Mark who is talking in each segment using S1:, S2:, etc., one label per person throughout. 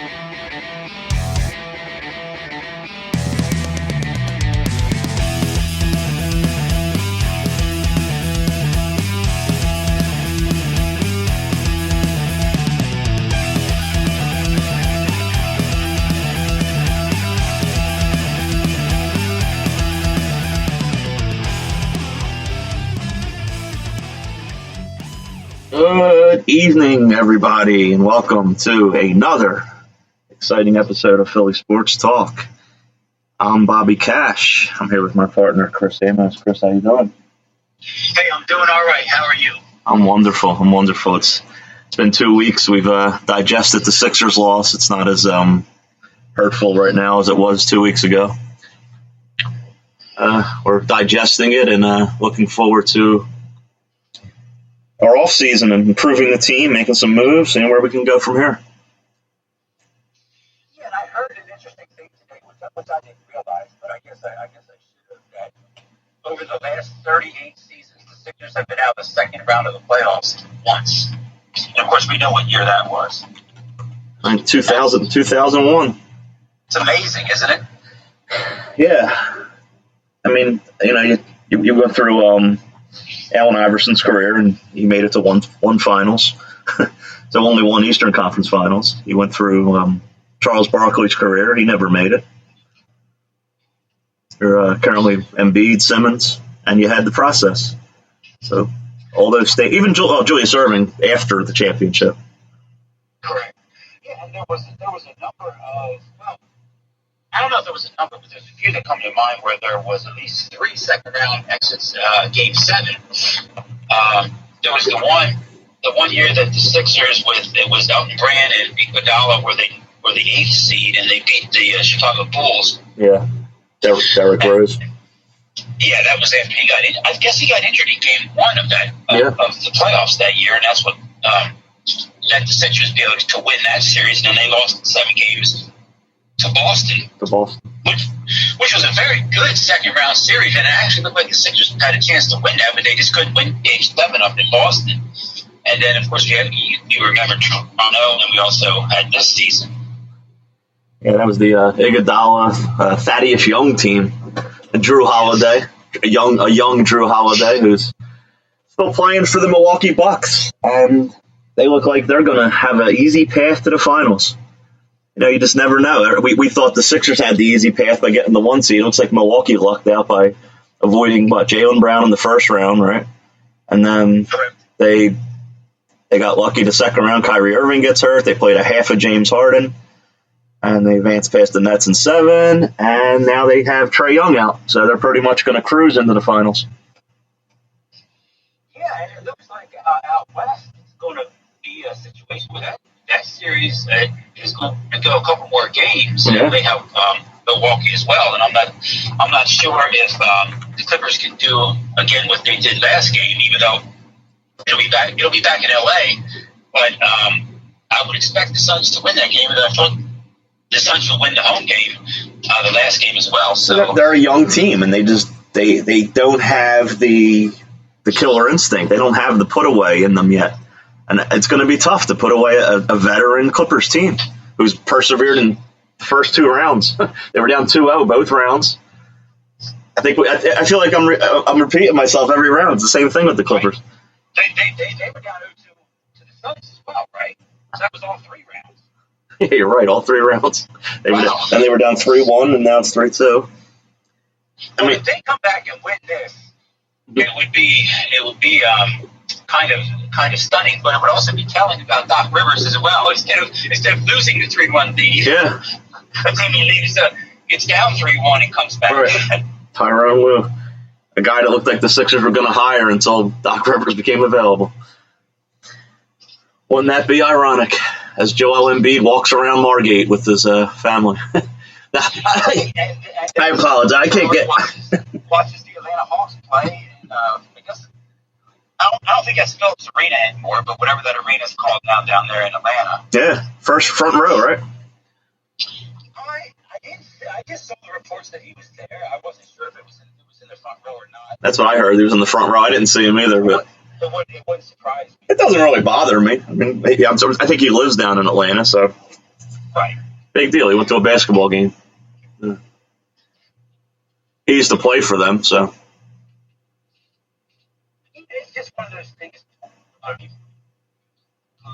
S1: Good evening, everybody, and welcome to another exciting episode of Philly Sports Talk. I'm Bobby Cash. I'm here with my partner, Chris Amos. Chris, how you doing?
S2: Hey, I'm doing all right. How are you?
S1: I'm wonderful. It's been 2 weeks. We've digested the Sixers loss. It's not as hurtful right now as it was 2 weeks ago. We're digesting it and looking forward to our off season and improving the team, making some moves, seeing where we can go from here.
S2: Yeah, and I heard an interesting thing today, which I didn't realize, but I guess I should have. That over the last 38 seasons, the Sixers have been out of the second round of the playoffs once. And of course, we know what year that was.
S1: 2001.
S2: It's amazing, isn't it?
S1: Yeah. I mean, you went through Allen Iverson's career, and he made it to one finals. So only one Eastern Conference Finals. He went through Charles Barkley's career. He never made it. You're currently Embiid, Simmons, and you had the process. So all those even Julius Erving after the championship.
S2: Correct. Yeah, and there was a number of, well, I don't know if there was a number, but there's a few that come to mind where there was at least 3 second-round exits. Game 7, there was the one year that the Sixers it was Elton Brand and Iguodala were the 8th seed, and they beat the Chicago Bulls.
S1: Yeah, Derrick Rose.
S2: Yeah, that was after he got injured. I guess he got injured in Game 1 of that of the playoffs that year, and that's what let the Sixers be able to win that series. And then they lost 7 games to Boston. Which was a very good second-round series, and it actually looked like the Sixers had a chance to win that, but they just couldn't win Game 7 up in Boston. And then, of course, you remember Toronto, and we also had this season.
S1: Yeah, that was the Iguodala, Thaddeus Young team. And Drew Holiday, a young Drew Holiday, who's still playing for the Milwaukee Bucks. And they look like they're going to have an easy path to the finals. You just never know. We thought the Sixers had the easy path by getting the 1 seed. It looks like Milwaukee lucked out by avoiding Jaylen Brown in the first round, right? And then they got lucky the second round. Kyrie Irving gets hurt. They played a half of James Harden, and they advanced past the Nets in 7. And now they have Trae Young out, so they're pretty much going to cruise into the finals.
S2: Yeah, and it looks like out west it's going to be a situation where that series is going to go a couple more games.
S1: Yeah.
S2: They have Milwaukee as well, and I'm not sure if the Clippers can do again what they did last game, even though it'll be back in LA. But I would expect the Suns to win that game, and I thought the Suns will win the home game, the last game as well. So
S1: they're a young team, and they don't have the killer instinct. They don't have the put away in them yet. And it's going to be tough to put away a veteran Clippers team who's persevered in the first 2 rounds. They were down 2-0 both rounds. I feel like I'm repeating myself every round. It's the same thing with the Clippers.
S2: They were down 0-2 to the Suns as well, right? So that was all 3 rounds.
S1: Yeah, you're right. All 3 rounds. They were down 3-1, and now it's 3-2.
S2: If they come back and win this, it would be kind of stunning, but it would also be telling about Doc Rivers as well. Instead of losing the 3-1 lead, a team gets down 3-1 and comes back.
S1: Right. Tyronn Lue, a guy that looked like the Sixers were going to hire until Doc Rivers became available. Wouldn't that be ironic? As Joel Embiid walks around Margate with his family. I apologize. I can't get.
S2: Watches the Atlanta Hawks play, and I don't think that's Phillips Arena anymore, but whatever that arena is called now down there in Atlanta.
S1: Yeah, front row, right?
S2: I just saw the reports that he was there. I wasn't sure if it was in the front row or not.
S1: That's what I heard. He was in the front row. I didn't see him either, but
S2: it wouldn't surprise me.
S1: It doesn't really bother me. I mean, I think he lives down in Atlanta, so.
S2: Right.
S1: Big deal. He went to a basketball game. Yeah. He used to play for them, so.
S2: It's just one of those things.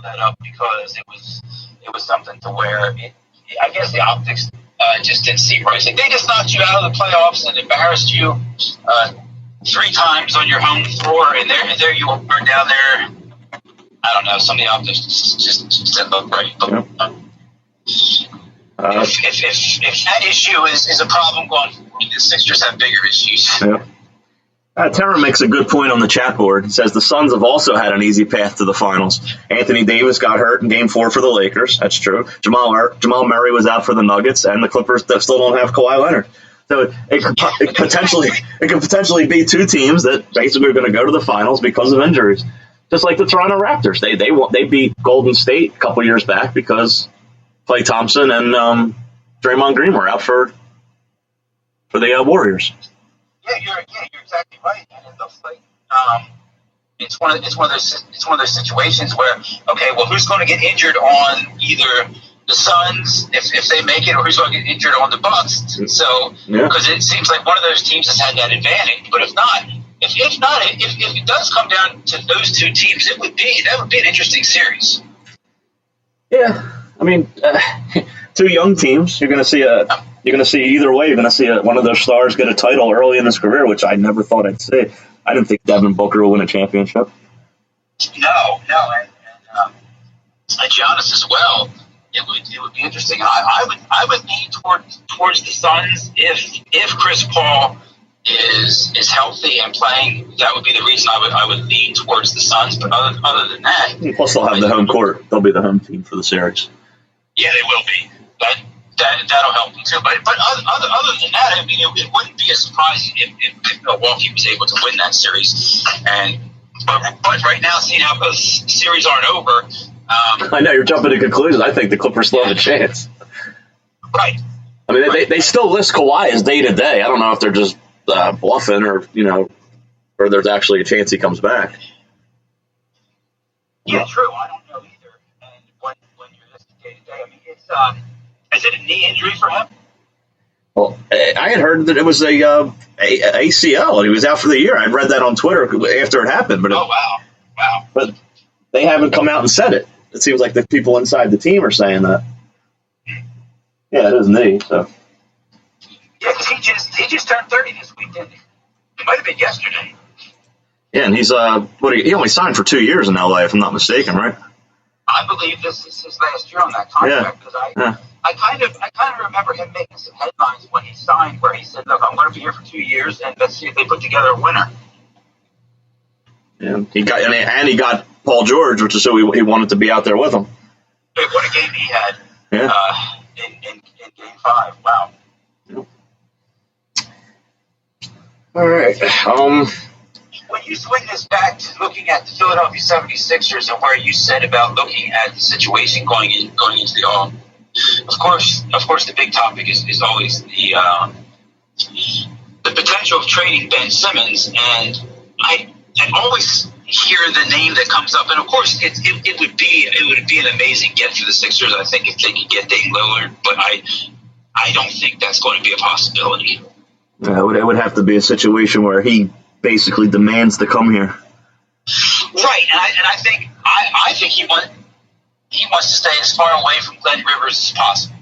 S2: That up because it was something to where I guess the optics just didn't seem right. Like they just knocked you out of the playoffs and embarrassed you 3 times on your home floor, and there you are down there. I don't know. Some of the optics just didn't look right. But, if that issue is a problem going forward, the Sixers have bigger issues.
S1: Yeah. Terra makes a good point on the chat board. He says the Suns have also had an easy path to the finals. Anthony Davis got hurt in Game 4 for the Lakers. That's true. Jamal Murray was out for the Nuggets, and the Clippers still don't have Kawhi Leonard. So it could potentially be 2 teams that basically are going to go to the finals because of injuries. Just like the Toronto Raptors. They beat Golden State a couple years back because Klay Thompson and Draymond Green were out for the Warriors.
S2: Yeah, you're exactly right, and it looks like it's one of those situations where, okay, well, who's going to get injured on either the Suns if they make it, or who's going to get injured on the Bucks? So because it seems like one of those teams has had that advantage, but if it does come down to those 2 teams, that would be an interesting series.
S1: Yeah, I mean, 2 young teams. You're going to see either way. You're going to see one of those stars get a title early in his career, which I never thought I'd see. I didn't think Devin Booker would win a championship.
S2: No, and Giannis as well. It would be interesting. I would lean towards the Suns if Chris Paul is healthy and playing. That would be the reason I would lean towards the Suns. But other than that,
S1: plus they'll have the home court. They'll be the home team for the series.
S2: Yeah, they will be. That'll help them too. But other than that, I mean, it wouldn't be a surprise if Milwaukee was able to win that series. But right now, seeing how those series aren't over,
S1: I know you're jumping to conclusions. I think the Clippers still have a chance.
S2: Right.
S1: I mean, they still list Kawhi as day to day. I don't know if they're just bluffing or there's actually a chance he comes back.
S2: Yeah, true. I don't know either. And when you're listed day to day, I mean, it's is it a knee injury for him?
S1: Well, I had heard that it was a ACL and he was out for the year. I read that on Twitter after it happened. But
S2: wow.
S1: But they haven't come out and said it. It seems like the people inside the team are saying that. Yeah, it is knee. So.
S2: Yeah, because he just turned 30 this week, didn't he? It might have been yesterday.
S1: Yeah, and he's he only signed for 2 years in LA, if I'm not mistaken, right?
S2: I believe this is his last year on that contract because I kind of remember him making some headlines when he signed, where he said, "Look, I'm going to be here for 2 years, and let's see if they put together a winner."
S1: Yeah, he got Paul George, which is who he wanted to be out there with him.
S2: What a game he had!
S1: Yeah.
S2: In Game 5. Wow.
S1: Yeah. All right.
S2: When you swing this back to looking at the Philadelphia 76ers and where you said about looking at the situation going into the all, of course, the big topic is always the potential of trading Ben Simmons, and I always hear the name that comes up, and of course it would be an amazing get for the Sixers, I think, if they could get Dame Lillard, but I don't think that's going to be a possibility.
S1: Yeah, it would have to be a situation where he basically demands to come here.
S2: Right, and I think he wants to stay as far away from Glenn Rivers as possible.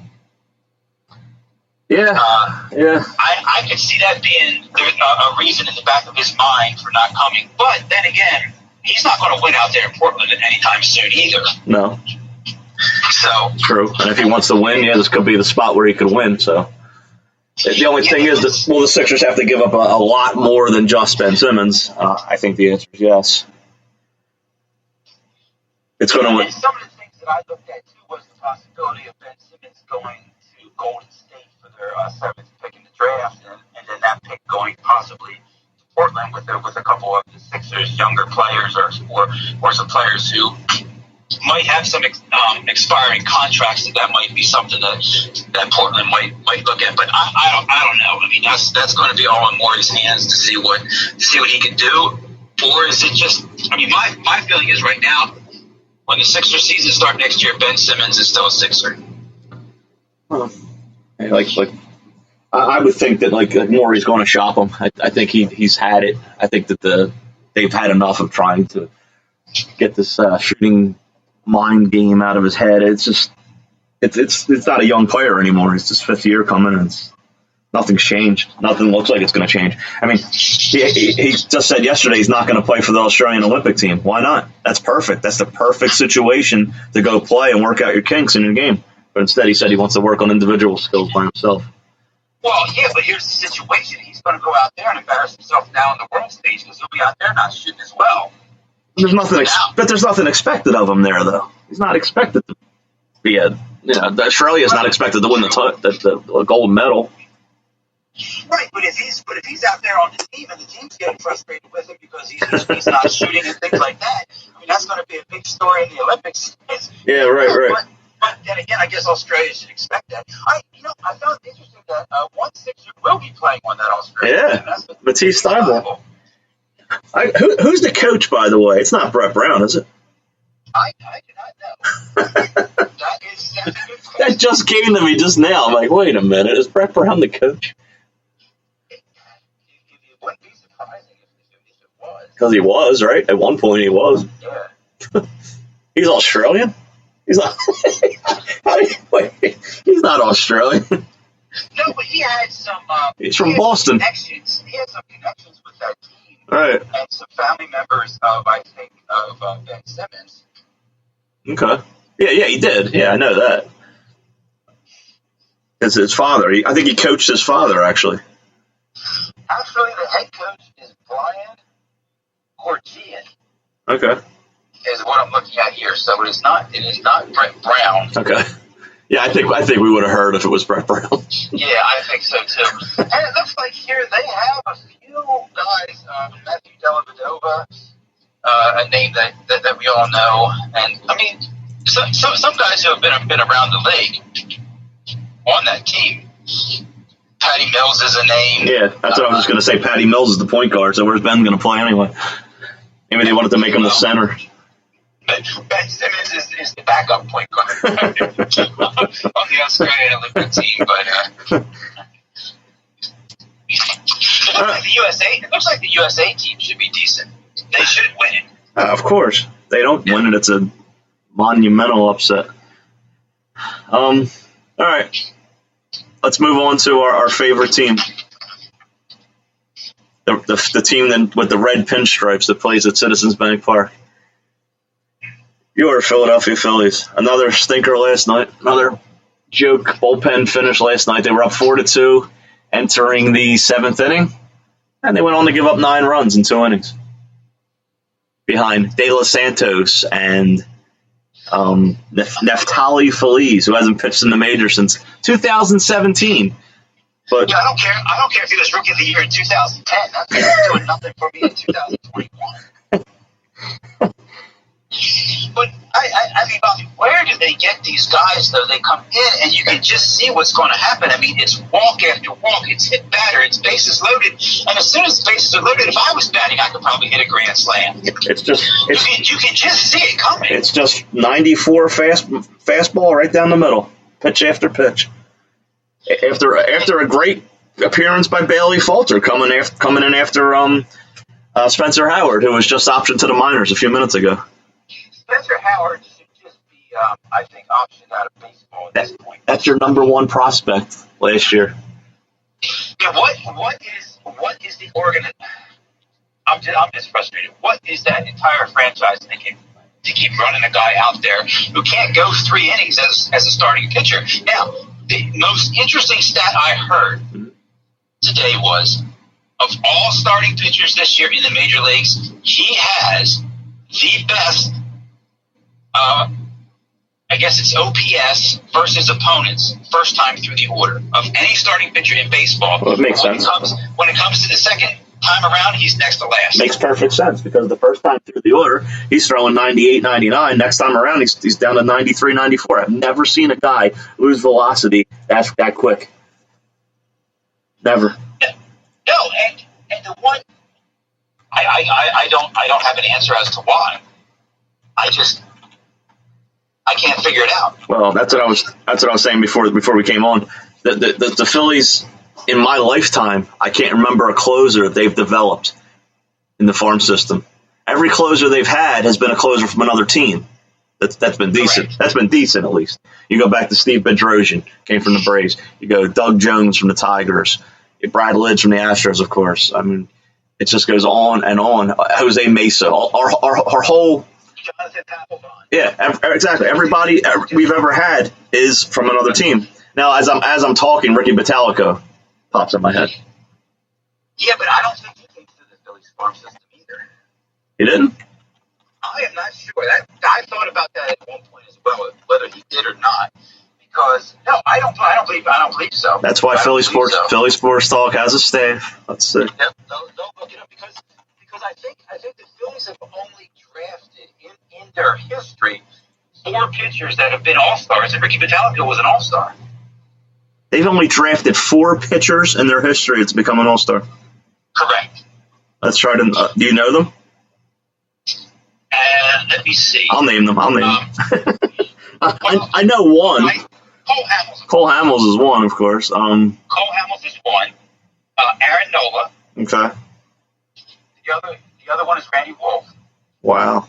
S1: Yeah, yeah.
S2: I could see that being a reason in the back of his mind for not coming. But then again, he's not going to win out there in Portland anytime soon either.
S1: No.
S2: So
S1: true. And if he wants to win, this could be the spot where he could win. So the only thing is that the Sixers have to give up a lot more than just Ben Simmons. I think the answer is yes. It's going to win.
S2: And some of the things that I looked at too was the possibility of Ben Simmons going to Golden State for their 7th pick in the draft, and then that pick going possibly to Portland with a couple of the Sixers' younger players or some players who might have some expiring contracts. That might be something that Portland might look at. But I don't know. I mean, that's going to be all in Morey's hands to see what he can do. Or is it just? I mean, my feeling is right now, when the Sixers season starts next year, Ben Simmons is still a Sixer.
S1: Well, I would think that like Maury's going to shop him. I think he's had it. I think that they've had enough of trying to get this shooting mind game out of his head. It's just it's not a young player anymore. It's his fifth year coming, and nothing's changed. Nothing looks like it's going to change. I mean, he just said yesterday he's not going to play for the Australian Olympic team. Why not? That's perfect. That's the perfect situation to go play and work out your kinks in your game. But instead, he said he wants to work on individual skills by himself.
S2: Well, yeah, but here's the situation. He's going to go out there and embarrass himself now on the world stage because he'll be out there not shooting as well.
S1: There's nothing expected of him there, though. He's not expected to be Australia's not expected to win the gold medal.
S2: Right, but if he's out there on the team and the team's getting frustrated with him because he's not shooting and things like that, I mean that's going to be a big story in the Olympics.
S1: Yeah, right.
S2: But then again, I guess Australia should expect that. I found it interesting that one Sixer will be playing on that Australia.
S1: Yeah, Matisse Thybulle. Who's the coach, by the way? It's not Brett Brown, is it?
S2: I do not know. That's a good question.
S1: That just came to me just now. I'm like, wait a minute, is Brett Brown the coach?
S2: It wouldn't be surprising if it was.
S1: Because he was, right? At one point he was.
S2: Yeah.
S1: He's Australian? He's not. He's not Australian.
S2: No, but he had some.
S1: He's from Boston.
S2: He had some connections with that team.
S1: Right.
S2: And some family members of Ben Simmons.
S1: Okay. Yeah, he did. Yeah, I know that. It's his father. I think he coached his father, actually.
S2: Actually, the head coach is Brian Corgian.
S1: Okay.
S2: Is what I'm looking at here. So it is not Brett Brown.
S1: Okay. Yeah, I think we would have heard if it was Brett Brown.
S2: Yeah, I think so too. And it looks like here they have a few guys, Matthew Dellavedova, a name that we all know, and I mean some guys who have been around the league on that team. Patty Mills is a name.
S1: Yeah, that's what I was just going to say. Patty Mills is the point guard, so where's Ben going to play anyway? Maybe they wanted to make him the center.
S2: Ben Simmons is the backup point guard on the Australian Olympic team, but it looks like the USA team should be decent. They should win it.
S1: Of course, they don't win it. It's a monumental upset. All right, let's move on to our favorite team. The team with the red pinstripes that plays at Citizens Bank Park. Your Philadelphia Phillies. Another stinker last night. Another joke bullpen finish last night. They were up 4-2 entering the seventh inning, and they went on to give up 9 runs in 2 innings behind De Los Santos and Neftali Feliz, who hasn't pitched in the major since 2017. But
S2: yeah, I don't care if he was Rookie of the Year in 2010. That's doing nothing for me in 2021. But I mean, Bobby, where do they get these guys, though? They come in and you can just see what's going to happen. I mean, it's walk after walk. It's hit batter. It's bases loaded. And as soon as the bases are loaded, if I was batting, I could probably hit a grand slam.
S1: You
S2: can just see it coming.
S1: It's just 94 fastball right down the middle, pitch after pitch. After a great appearance by Bailey Falter coming in after Spencer Howard, who was just optioned to the minors a few minutes ago.
S2: Spencer Howard should just be, I think, optioned out of baseball at this point.
S1: That's your number one prospect last year.
S2: Yeah, what is the organization? I'm just frustrated. What is that entire franchise thinking to keep running a guy out there who can't go 3 innings as a starting pitcher? Now, the most interesting stat I heard today was, of all starting pitchers this year in the major leagues, he has the best, I guess it's OPS versus opponents, first time through the order of any starting pitcher in baseball.
S1: Well, it makes sense.
S2: When it comes to the second time around, he's next to last.
S1: Makes perfect sense, because the first time through the order, he's throwing 98, 99. Next time around, he's down to 93, 94. I've never seen a guy lose velocity that quick. Never.
S2: No, and the one, I don't have an answer as to why. I can't figure it out.
S1: Well, that's what I was saying before we came on. The Phillies, in my lifetime, I can't remember a closer they've developed in the farm system. Every closer they've had has been a closer from another team. That's been decent.
S2: Correct.
S1: That's been decent, at least. You go back to Steve Bedrosian, came from the Braves. You go Doug Jones from the Tigers. Brad Lidge from the Astros, of course. I mean, it just goes on and on. Jose Mesa, our whole.
S2: Jonathan Papelbon.
S1: Yeah, exactly. Everybody we've ever had is from another team. Now, as I'm talking, Ricky Batalico pops in my head.
S2: Yeah, but I don't think he came through the Phillies farm system either.
S1: He didn't?
S2: I am not sure. I thought about that at one point as well, whether he did or not. Because no, I don't believe so.
S1: That's why Philly Sports Talk has a staff. Let's see.
S2: Yep, they'll look it up because I think the Phillies have only drafted in their history 4 pitchers that have been all-stars, and Ricky Batalico was an all-star.
S1: They've only drafted 4 pitchers in their history to become an all-star.
S2: Correct.
S1: Let's try to. Do you know them?
S2: Let me see.
S1: I'll name them. I know one. Cole Hamels is one, of course.
S2: Cole Hamels is one. Aaron Nola.
S1: Okay.
S2: The other one is Randy Wolf.
S1: Wow.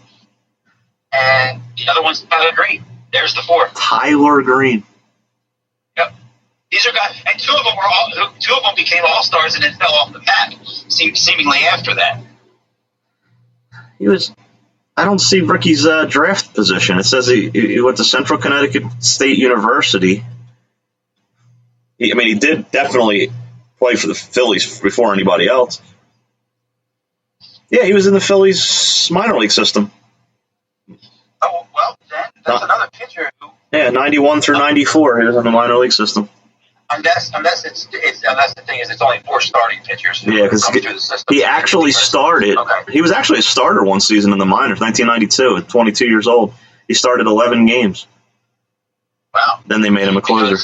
S2: And the other one's Tyler Green. There's the 4.
S1: Tyler Green.
S2: Yep. These are guys, and 2 of them became all-stars and then fell off the map, seemingly after that.
S1: I don't see Ricky's draft position. It says he went to Central Connecticut State University. He did definitely play for the Phillies before anybody else. Yeah, he was in the Phillies minor league system.
S2: Oh, well, then that's another pitcher who...
S1: Yeah, 91 through 94, he was in the minor league system.
S2: Unless the thing is, it's only 4 starting pitchers.
S1: Yeah, because he actually started. Okay. He was actually a starter one season in the minors, 1992, at 22 years old. He started 11 games.
S2: Wow.
S1: Then they made him a closer.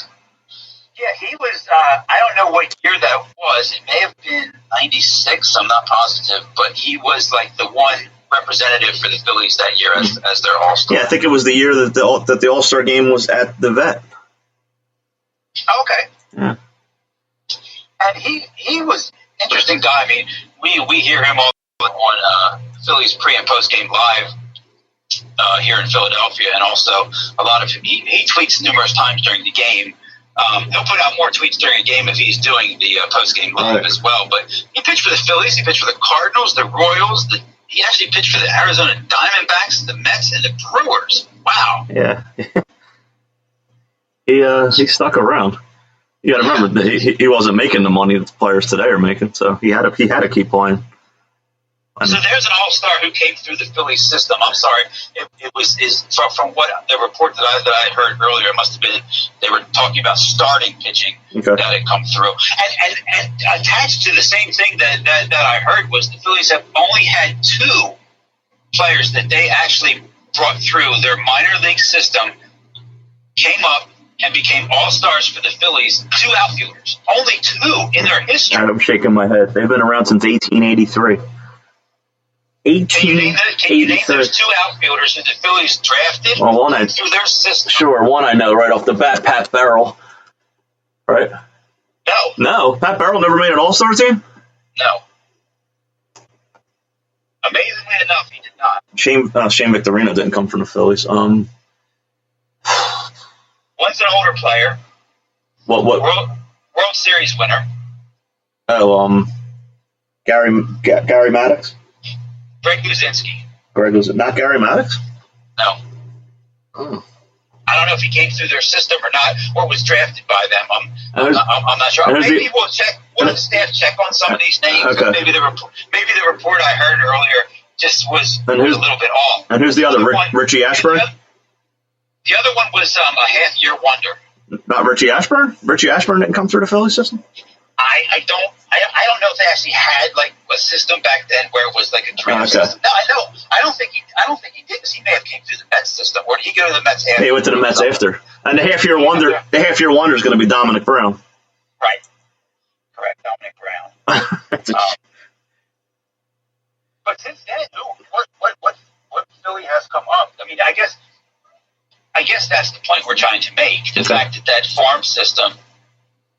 S2: He was. I don't know what year that was. It may have been 96. I'm not positive, but he was like the one representative for the Phillies that year as their all-star.
S1: Yeah, I think it was the year that the all-star game was at the Vet.
S2: Okay.
S1: Yeah.
S2: And he was an interesting guy. I mean, we hear him all on Phillies pre- and post-game live here in Philadelphia, and also a lot of he tweets numerous times during the game. He'll put out more tweets during a game if he's doing the post-game live as well. But he pitched for the Phillies, he pitched for the Cardinals, the Royals. He actually pitched for the Arizona Diamondbacks, the Mets, and the Brewers. Wow.
S1: Yeah. He stuck around. You got to remember that he wasn't making the money that the players today are making, so he had to keep playing.
S2: So there's an all-star who came through the Phillies system. I'm sorry, it was from what the report that I heard earlier. It must have been they were talking about starting pitching that had come through, and attached to the same thing that I heard was the Phillies have only had 2 players that they actually brought through their minor league system, came up and became all-stars for the Phillies. 2 outfielders, only 2 in their history.
S1: I'm shaking my head. They've been around since 1883.
S2: Can you name those 2 outfielders who the Phillies drafted through their system?
S1: Sure, one I know right off the bat, Pat Burrell. Right? No, Pat Burrell never made an all-star team?
S2: No. Amazingly enough, he did not.
S1: Shane Victorino didn't come from the Phillies.
S2: One's an older player.
S1: What?
S2: World Series winner.
S1: Oh, Gary Maddox?
S2: Greg Luzinski.
S1: Not Gary Maddox?
S2: No.
S1: Oh.
S2: I don't know if he came through their system or not, or was drafted by them. I'm not sure. Maybe we'll check. We'll have the staff check on some of these names. Okay. Maybe the report I heard earlier just was a little bit off.
S1: And who's the other? Richie Ashburn?
S2: The other one was a half-year wonder.
S1: Not Richie Ashburn? Richie Ashburn didn't come through the Phillies system?
S2: I don't know if they actually had like a system back then where it was like a dream system. No, I don't think he did, because he may have came through the Mets system. Or did he go to the Mets after?
S1: He went to the Mets after. And the half-year wonder is going to be Dominic Brown.
S2: Right. Correct, Dominic Brown. But since then, what Philly has come up? I mean, I guess I guess that's the point we're trying to make. The fact that farm system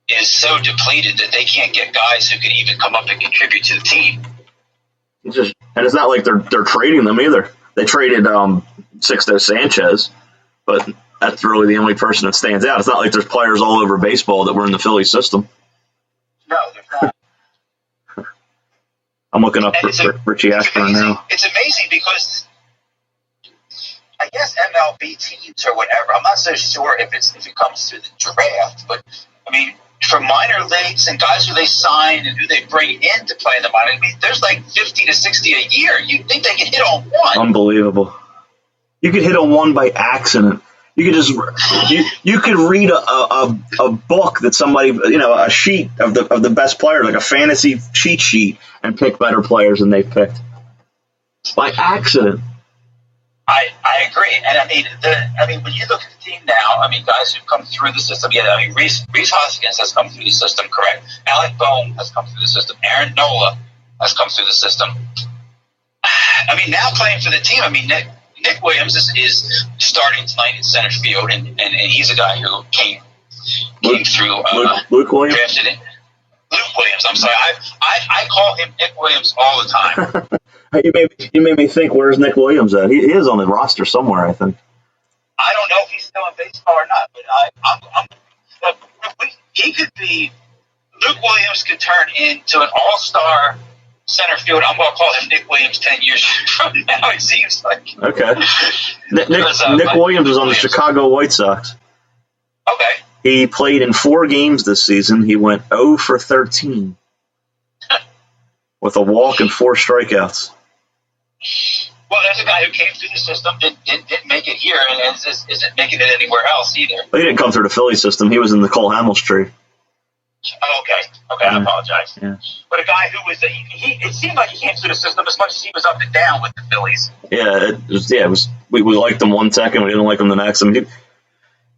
S2: is so depleted that they can't get guys who can even come up and contribute to the team.
S1: And it's not like they're trading them either. They traded Sixto Sanchez, but that's really the only person that stands out. It's not like there's players all over baseball that were in the Phillies system.
S2: No, there's not.
S1: I'm looking up Richie Ashburn now.
S2: It's amazing because I guess MLB teams or whatever, I'm not so sure if it comes through the draft, but I mean, for minor leagues and guys who they sign and who they bring in to play in the minor, I mean, there's like 50 to 60 a year. You'd think they could hit on one.
S1: Unbelievable. You could hit on one by accident. You could just you could read a book that somebody, a sheet of the best player, like a fantasy cheat sheet, and pick better players than they've picked by accident.
S2: I agree, and I mean, when you look at the team now, I mean, guys who've come through the system. Yeah, I mean, Rhys Hoskins has come through the system, correct? Alec Bohm has come through the system. Aaron Nola has come through the system. I mean, now playing for the team. I mean, Nick Williams is starting tonight in center field, and he's a guy who came through.
S1: Luke Williams.
S2: Drafted in. Luke Williams. I'm sorry. I call him Nick Williams all the time.
S1: You made me think, where's Nick Williams at? He is on the roster somewhere, I think.
S2: I don't know if he's still in baseball or not, but he could be. Luke Williams could turn into an all-star center field. I'm going to call him Nick Williams 10 years from now, it seems like.
S1: Okay. Nick Williams is on the Chicago White Sox.
S2: Okay.
S1: He played in 4 games this season. He went 0 for 13 with a walk and 4 strikeouts.
S2: Well, there's a guy who came through the system, didn't make it here, and isn't making it anywhere else either.
S1: Well, he didn't come through the Philly system. He was in the Cole Hamels tree.
S2: Oh, okay, I apologize. Yeah. But a guy who was, it seemed like he came through the system as much as he was up and down with the Phillies.
S1: Yeah, we liked him one second, we didn't like him the next. I mean,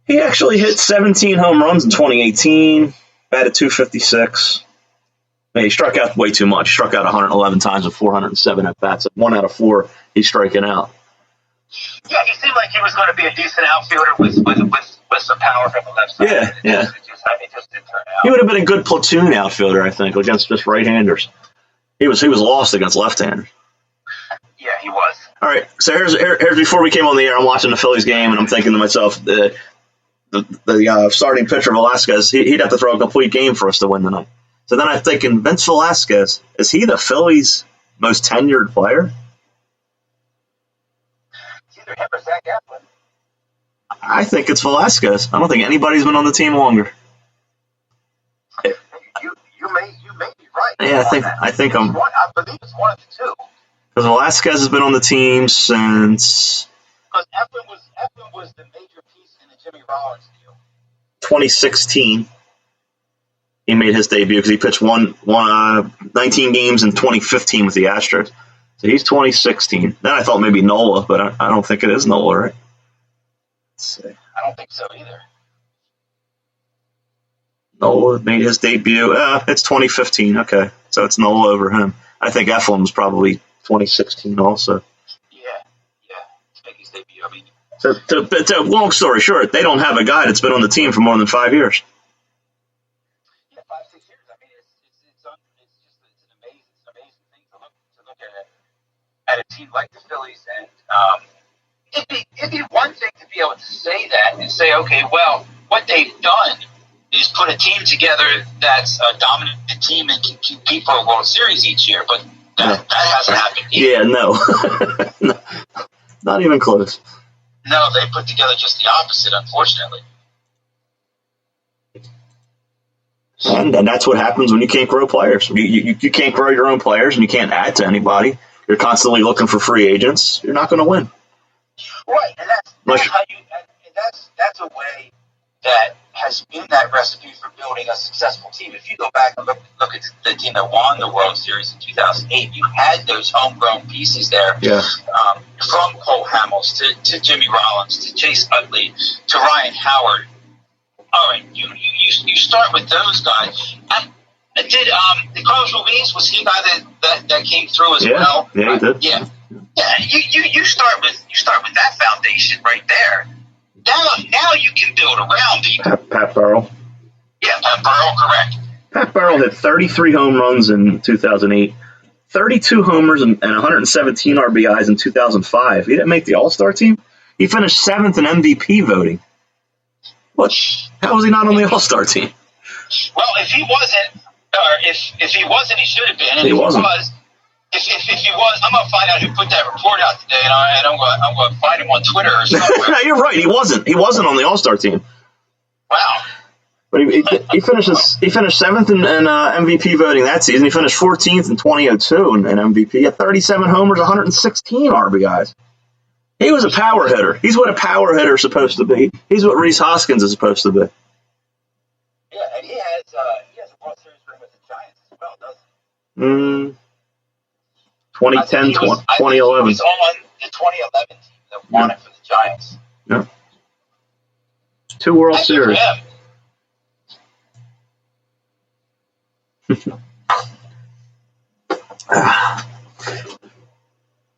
S1: he actually hit 17 home runs in 2018, batted .256. I mean, he struck out way too much. He struck out 111 times with 407 at-bats. 1 out of 4, he's striking out.
S2: Yeah, he seemed like he was going to be a decent outfielder with some power from the left side.
S1: Yeah.
S2: It just didn't turn out.
S1: He would have been a good platoon outfielder, I think, against just right-handers. He was lost against left-handers.
S2: Yeah, he was.
S1: All right, so here's before we came on the air, I'm watching the Phillies game, and I'm thinking to myself, the starting pitcher, Velasquez, he'd have to throw a complete game for us to win tonight. So then I'm thinking, Vince Velasquez, is he the Phillies' most tenured player?
S2: It's either him or Zach Eflin.
S1: I think it's Velasquez. I don't think anybody's been on the team longer.
S2: You may be right.
S1: Yeah, I think I'm.
S2: I believe it's one of the two.
S1: Because Velasquez has been on the team since.
S2: Because Eflin was the major piece in the Jimmy Rollins deal.
S1: 2016. He made his debut because he pitched 19 games in 2015 with the Astros. So he's 2016. Then I thought maybe Nola, but I don't think it is Nola, right? Let's see.
S2: I don't think so either.
S1: Nola made his debut. It's 2015. Okay. So it's Nola over him. I think Eflin was probably 2016 also.
S2: Yeah. To make his debut. I mean,
S1: so long story short, they don't have a guy that's been on the team for more than 5 years.
S2: Yeah, 5-6 years. I mean, it's an amazing thing to look at a team like the Phillies, and it'd be one thing to be able to say that and say, okay, well, what they've done is put a team together that's a dominant team and can compete for a World Series each year, but that hasn't happened either.
S1: Yeah, no. No. Not even close.
S2: No, they put together just the opposite, unfortunately.
S1: And that's what happens when you can't grow players. You can't grow your own players, and you can't add to anybody. You're constantly looking for free agents. You're not going to win.
S2: Right, and that's a way that has been that recipe for building a successful team. If you go back and look at the team that won the World Series in 2008, you had those homegrown pieces there.
S1: Yeah.
S2: From Cole Hamels to Jimmy Rollins to Chase Utley to Ryan Howard. All right, you start with those guys. Did Carlos Ruiz, was he a guy that came through as well?
S1: Yeah, he did.
S2: Yeah. You start with that foundation right there. you can build around him.
S1: Pat Burrell.
S2: Yeah, Pat Burrell, correct.
S1: Pat Burrell hit 33 home runs in 2008, 32 homers and 117 RBIs in 2005. He didn't make the All-Star team. He finished 7th in MVP voting. What? How was he not on the All-Star team?
S2: Well, if he wasn't, he should have been. And
S1: he wasn't.
S2: If he was, I'm going to find out who put that report out today, and I'm going to find him on Twitter or somewhere.
S1: No, you're right. He wasn't. He wasn't on the All-Star team.
S2: Wow.
S1: But he finished 7th in MVP voting that season. He finished 14th in 2002 in MVP. He had 37 homers, 116 RBIs. He was a power hitter. He's what a power hitter is supposed to be. He's what Rhys Hoskins is supposed to be.
S2: Yeah, and he has a World Series ring with the Giants as well, doesn't he?
S1: 2010, 2011.
S2: He was on the 2011 team that won it for the Giants.
S1: Yeah. 2 World Series.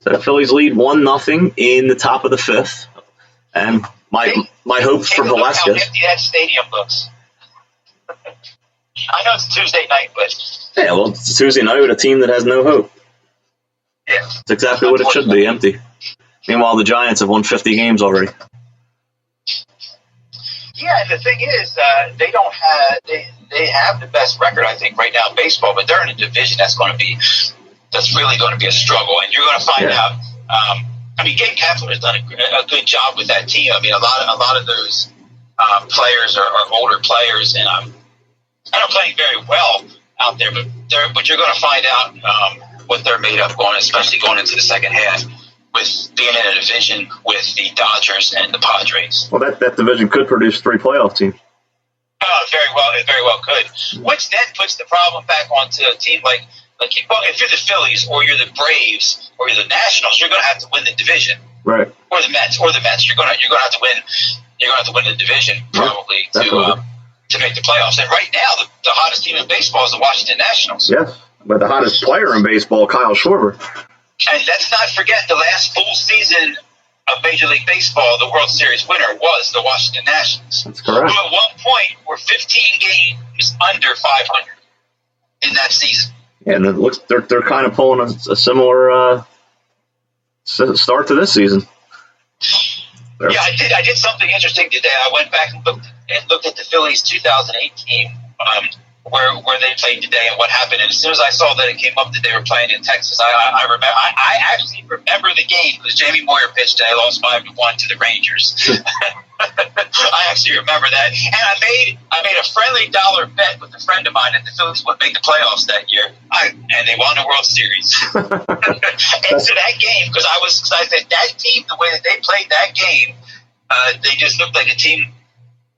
S1: So the Phillies lead 1-0 in the top of the 5th, and my hopes for Velasquez.
S2: How empty that stadium looks. I know it's Tuesday night, but
S1: yeah, well, it's a Tuesday night with a team that has no hope.
S2: Yeah,
S1: it's exactly what it should be, empty. Meanwhile, the Giants have won 50 games already.
S2: Yeah, and the thing is, they don't have they have the best record, I think, right now in baseball, but they're in a division that's really going to be a struggle, and you're going to find out. Gabe Kapler has done a good job with that team. I mean, a lot of those players are older players, and they're playing very well out there. But you're going to find out what they're made of especially going into the second half, with being in a division with the Dodgers and the Padres.
S1: Well, that division could produce 3 playoff teams.
S2: It very well could. Which then puts the problem back onto a team like if you're the Phillies or you're the Braves or you're the Nationals, you're going to have to win the division,
S1: right?
S2: Or the Mets. You're going to have to win. You're going to have to win the division probably to make the playoffs. And right now, the hottest team in baseball is the Washington Nationals.
S1: Yes, but the hottest player in baseball, Kyle Schwarber.
S2: And let's not forget the last full season of Major League Baseball, the World Series winner was the Washington Nationals.
S1: That's correct.
S2: Who at one point were 15 games under 500 in that season.
S1: And it looks they're kind of pulling a similar start to this season.
S2: Yeah, I did something interesting today. I went back and looked at the Phillies 2008 team, where they played today and what happened. And as soon as I saw that it came up that they were playing in Texas, I remember. I actually remember the game because Jamie Moyer pitched and they lost 5-1 to the Rangers. I actually remember that, and I made a friendly dollar bet with a friend of mine that the Phillies would make the playoffs that year, and they won the World Series. Into that game, because I said that team, the way that they played that game, they just looked like a team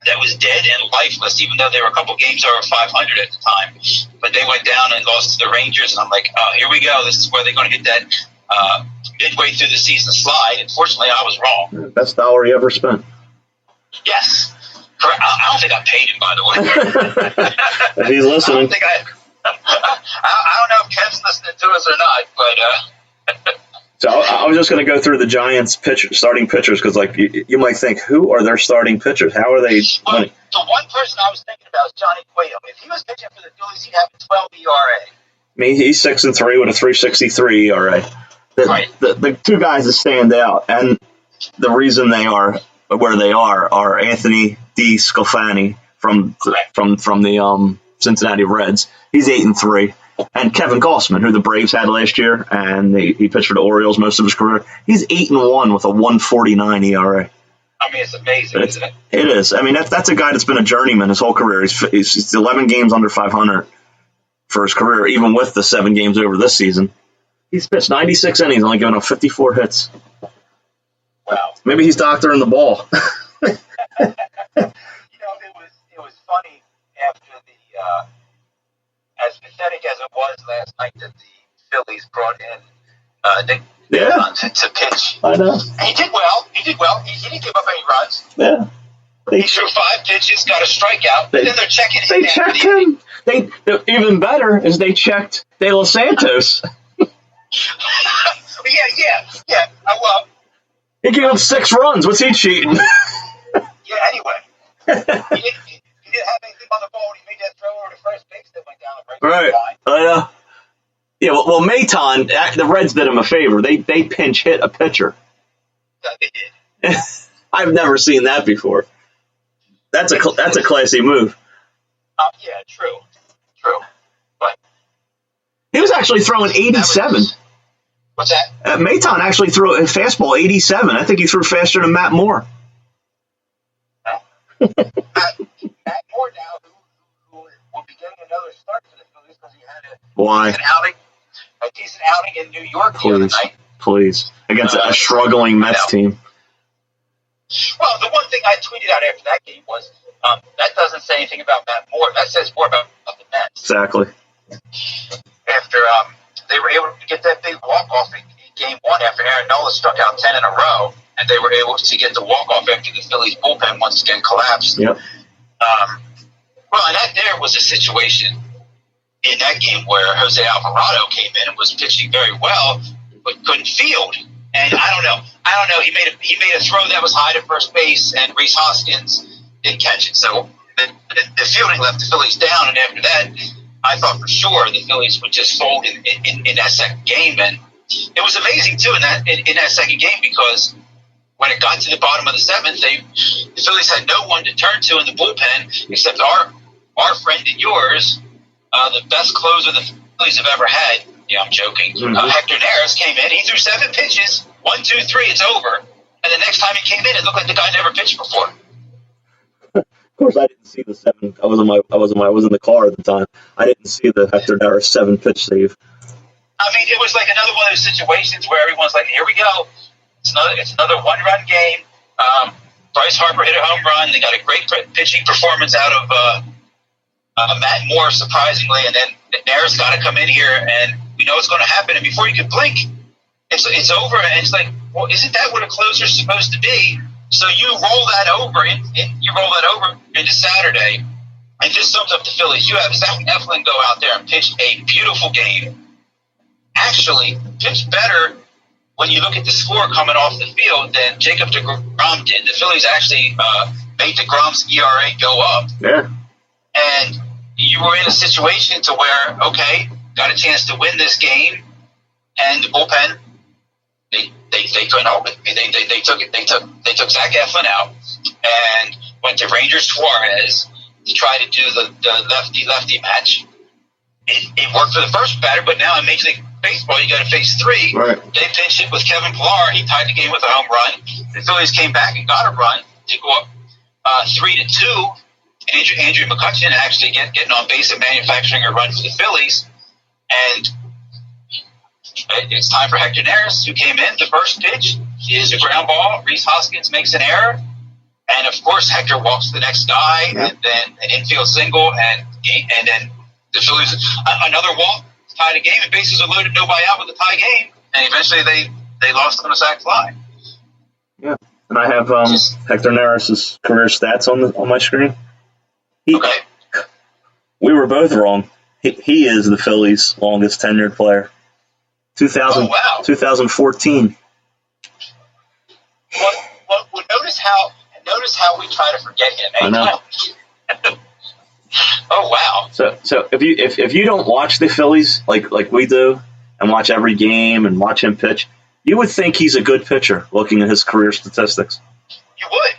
S2: that was dead and lifeless, even though they were a couple games over 500 at the time. But they went down and lost to the Rangers, and I'm like, oh, here we go. This is where they're going to get that midway through the season slide. Unfortunately, I was wrong.
S1: Best dollar you ever spent.
S2: Yes. Correct. I don't think I paid him, by the way.
S1: If he's listening.
S2: I don't know if Ken's listening to us or not, but...
S1: So I was just going to go through the Giants' starting pitchers, because you might think, who are their starting pitchers? How are they?
S2: Well, the one person I was thinking about is Johnny Cueto. If he was pitching for the Phillies, he'd have a 12 ERA.
S1: I mean, he's 6-3 with a 3.63 ERA.
S2: Right.
S1: The two guys that stand out, and the reason they are where they are Anthony DeSclafani from the Cincinnati Reds. He's 8-3. And Kevin Gausman, who the Braves had last year, and he pitched for the Orioles most of his career. He's 8-1 with a 1.49 ERA.
S2: I mean, it's amazing, isn't it?
S1: It is. I mean, that's a guy that's been a journeyman his whole career. He's 11 games under 500 for his career, even with the 7 games over this season. He's pitched 96 innings, only giving up 54 hits.
S2: Wow.
S1: Maybe he's doctoring the ball.
S2: It was funny after the as pathetic as it was last night that the Phillies brought in Nick to pitch.
S1: I know.
S2: He did well. He didn't give up any runs.
S1: Yeah.
S2: He threw 5 pitches, got a strikeout, and then they're checking him.
S1: They checked him. Even better is they checked De Los Santos.
S2: Yeah. Well,
S1: he gave up 6 runs. What's he cheating?
S2: Yeah. Anyway,
S1: Well, Maton, the Reds did him a favor. They pinch hit a pitcher.
S2: Yeah, they did.
S1: I've never seen that before. That's a classy move.
S2: Yeah, true. But
S1: he was actually throwing 87.
S2: What's that?
S1: Maton actually threw a fastball 87. I think he threw faster than Matt Moore.
S2: Matt Moore now, who will be getting another start for the Phillies because he had a decent outing in New York the other night.
S1: Please. Against a struggling Mets team.
S2: Well, the one thing I tweeted out after that game was that doesn't say anything about Matt Moore. That says more about the Mets.
S1: Exactly.
S2: After they were able to get that big walk-off in Game 1 after Aaron Nola struck out 10 in a row, and they were able to get the walk-off after the Phillies bullpen once again collapsed.
S1: Yep.
S2: And that there was a situation in that game where Jose Alvarado came in and was pitching very well, but couldn't field. And I don't know. He made a throw that was high to first base, and Rhys Hoskins didn't catch it. So the fielding left the Phillies down, and after that, I thought for sure the Phillies would just fold in that second game. And it was amazing too in that second game because when it got to the bottom of the seventh, the Phillies had no one to turn to in the bullpen except our friend and yours, the best closer the Phillies have ever had. Yeah, I'm joking.
S1: Mm-hmm.
S2: Hector Neris came in. He threw 7 pitches. 1, 2, 3. It's over. And the next time he came in, it looked like the guy never pitched before.
S1: Of course, I didn't see the 7. I was in the car at the time. I didn't see the Hector Neris 7 pitch save.
S2: I mean, it was like another one of those situations where everyone's like, "Here we go. It's another one-run game." Bryce Harper hit a home run. They got a great pitching performance out of Matt Moore, surprisingly, and then Neris got to come in here, and we know what's going to happen. And before you could blink, it's over. And it's like, well, isn't that what a closer's supposed to be? So you roll that over, into Saturday, and just sums up the Phillies. You have Zach Eflin go out there and pitch a beautiful game. Actually, pitched better when you look at the score coming off the field than Jacob deGrom did. The Phillies actually made deGrom's ERA go up.
S1: Yeah. And
S2: you were in a situation to where, okay, got a chance to win this game, and the bullpen, they couldn't hold it. They took Zach Eflin out and went to Ranger Suarez to try to do the lefty match. It worked for the first batter, but now in Major League Baseball, you got to face 3.
S1: Right.
S2: They pinched it with Kevin Pillar. He tied the game with a home run. The Phillies came back and got a run to go up 3-2. Andrew McCutcheon actually getting on base and manufacturing a run for the Phillies. And it's time for Hector Neris, who came in. The first pitch is a ground ball. Rhys Hoskins makes an error. And, of course, Hector walks the next guy, and then an infield single, and then the Phillies, another walk, tied a game, and bases are loaded, nobody out with a tie game. And eventually they lost on a sac fly.
S1: Yeah. And I have Hector Neris' career stats on my screen.
S2: Okay.
S1: We were both wrong. He is the Phillies' longest tenured player. 2014.
S2: Well, notice how we try to forget him.
S1: I know.
S2: Oh wow.
S1: So if you don't watch the Phillies like we do and watch every game and watch him pitch, you would think he's a good pitcher looking at his career statistics.
S2: You would.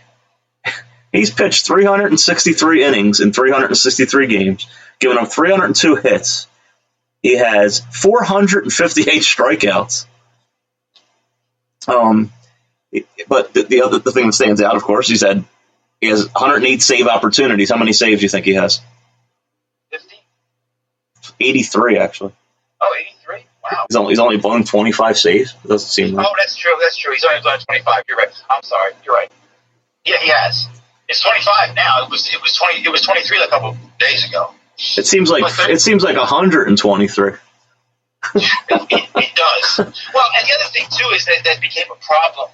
S1: He's pitched 363 innings in 363 games, giving up 302 hits. He has 458 strikeouts. But the thing that stands out, of course, he has 108 save opportunities. How many saves do you think he has?
S2: 50?
S1: 83, actually.
S2: Oh, 83? Wow.
S1: He's only blown 25 saves. It doesn't seem right.
S2: Oh, that's true. He's only blown 25. You're right. I'm sorry. You're right. Yeah, he has. It's 25 now. It was 20. It was 23 a couple of days ago.
S1: It seems like 123.
S2: It does. Well, and the other thing too is that became a problem.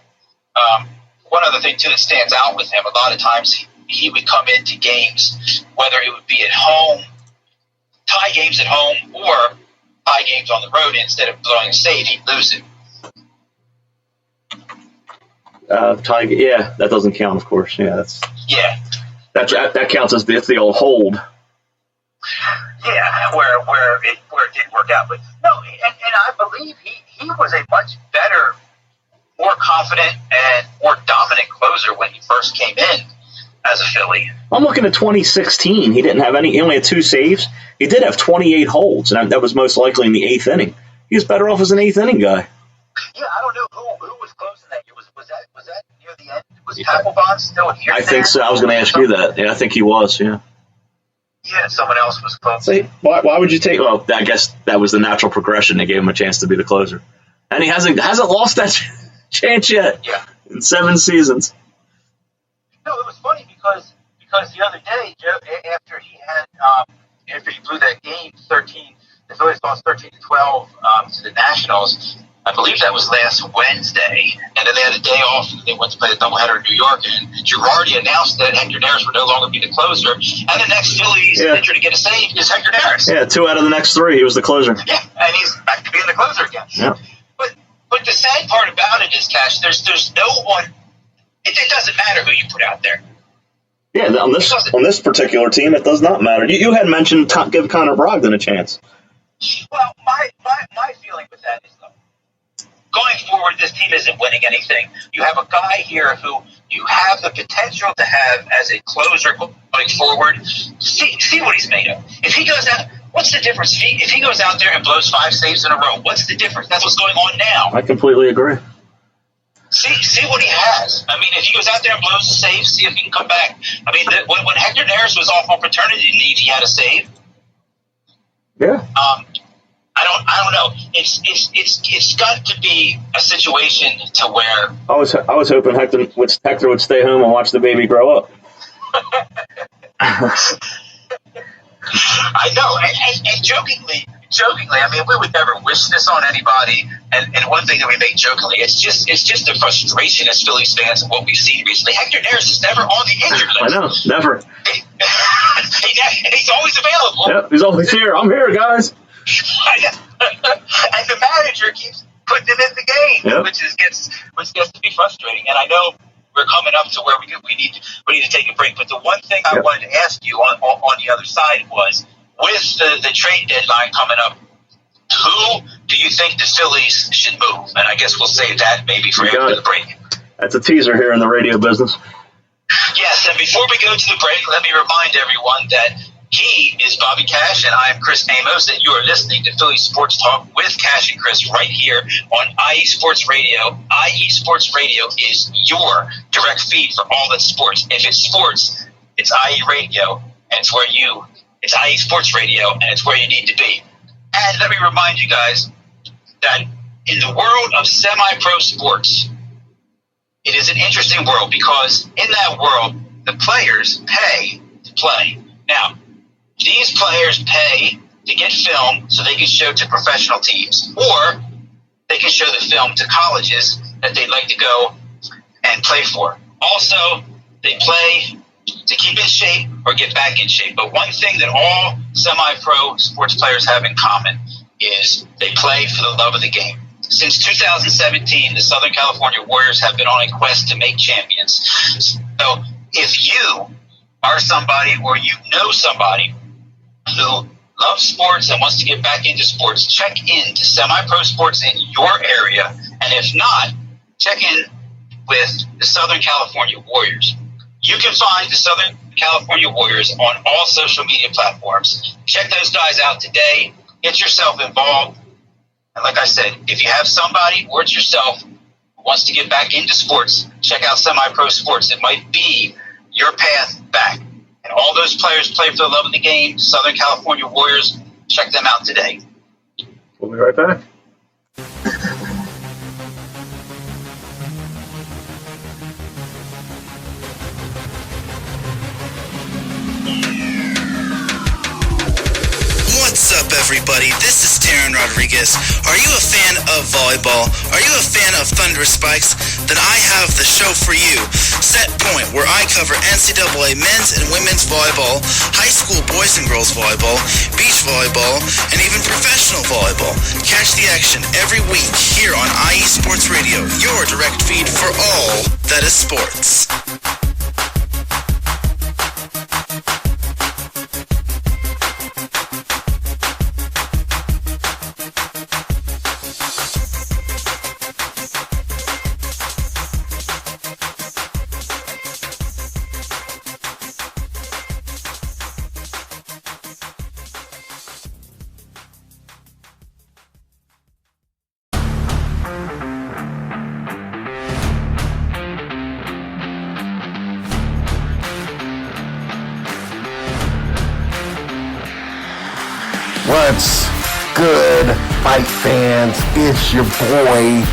S2: One other thing too that stands out with him, a lot of times he would come into games, whether it would be at home, tie games at home, or tie games on the road. Instead of blowing a save, he'd lose it.
S1: Yeah, that doesn't count, of course. Yeah, that counts as the old hold.
S2: Yeah, where it didn't work out. But no, and I believe he was a much better, more confident, and more dominant closer when he first came in as a Philly.
S1: I'm looking at 2016. He didn't have any. He only had 2 saves. He did have 28 holds, and that was most likely in the 8th inning. He was better off as an 8th inning guy.
S2: Yeah, I don't know who was closing that year. Was that near the end? Was Papelbon still here?
S1: I think so. I was going to ask you that. Yeah, I think he was. Yeah.
S2: Yeah, someone else was closing.
S1: Why would you take? Well, I guess that was the natural progression. They gave him a chance to be the closer, and he hasn't lost that chance yet.
S2: Yeah.
S1: In 7 seasons.
S2: No, it was funny because the other day, after he blew that game 13, the Phillies lost 13-12 to the Nationals. I believe that was last Wednesday, and then they had a day off. And they went to play the doubleheader in New York, and Girardi announced that Hector Neris would no longer be the closer. And the next Phillies pitcher to get a save is Hector Neris.
S1: Yeah, 2 out of the next 3, he was the closer.
S2: Yeah, and he's back to being the closer again.
S1: Yeah.
S2: But the sad part about it is, Cash, there's no one. It doesn't matter who you put out there.
S1: Yeah, on this particular team, it does not matter. You had mentioned give Connor Brogdon a chance.
S2: Well, my feeling with that is, going forward, this team isn't winning anything. You have a guy here who you have the potential to have as a closer going forward. See what he's made of. If he goes out, what's the difference? If he goes out there and blows 5 saves in a row, what's the difference? That's what's going on now.
S1: I completely agree.
S2: See what he has. I mean, if he goes out there and blows a save, see if he can come back. I mean, when Hector Neris was off on paternity leave, he had a save.
S1: Yeah.
S2: I don't know. It's got to be a situation to where
S1: I was hoping Hector would stay home and watch the baby grow up.
S2: I know, and jokingly, I mean, we would never wish this on anybody. And one thing that we make jokingly, it's just the frustration as Phillies fans of what we've seen recently. Hector Neris is never on the injured list.
S1: I know, never.
S2: And he's always available.
S1: Yep, he's always here. I'm here, guys.
S2: And the manager keeps putting him in the game, which gets to be frustrating. And I know we're coming up to where we need to take a break. But the one thing I wanted to ask you on the other side was, with the trade deadline coming up, who do you think the Phillies should move? And I guess we'll save that maybe for after the break.
S1: That's a teaser here in the radio business.
S2: Yes, and before we go to the break, let me remind everyone that he is Bobby Cash, and I am Chris Amos, and you are listening to Philly Sports Talk with Cash and Chris right here on IE Sports Radio. IE Sports Radio is your direct feed for all that's sports. If it's sports, it's IE Radio, and it's IE Sports Radio, and it's where you need to be. And let me remind you guys that in the world of semi-pro sports, it is an interesting world because in that world, the players pay to play. Now, these players pay to get film so they can show to professional teams, or they can show the film to colleges that they'd like to go and play for. Also, they play to keep in shape or get back in shape. But one thing that all semi-pro sports players have in common is they play for the love of the game. Since 2017, the Southern California Warriors have been on a quest to make champions. So if you are somebody or you know somebody who loves sports and wants to get back into sports, check into semi-pro sports in your area. And if not, check in with the Southern California Warriors. You can find the Southern California Warriors on all social media platforms. Check those guys out today. Get yourself involved. And like I said, if you have somebody or it's yourself who wants to get back into sports, check out semi-pro sports. It might be your path back. And all those players play for the love of the game. Southern California Warriors, check them out today.
S1: We'll be right back.
S3: What's up, everybody? This is Taryn Rodriguez. Are you a fan of volleyball? Are you a fan of Thunder Spikes? Then I have the show for you. Set Point, where I cover NCAA men's and women's volleyball, high school boys and girls volleyball, beach volleyball, and even professional volleyball. Catch the action every week here on IE Sports Radio, your direct feed for all that is sports.
S4: What's good, fight fans? It's your boy,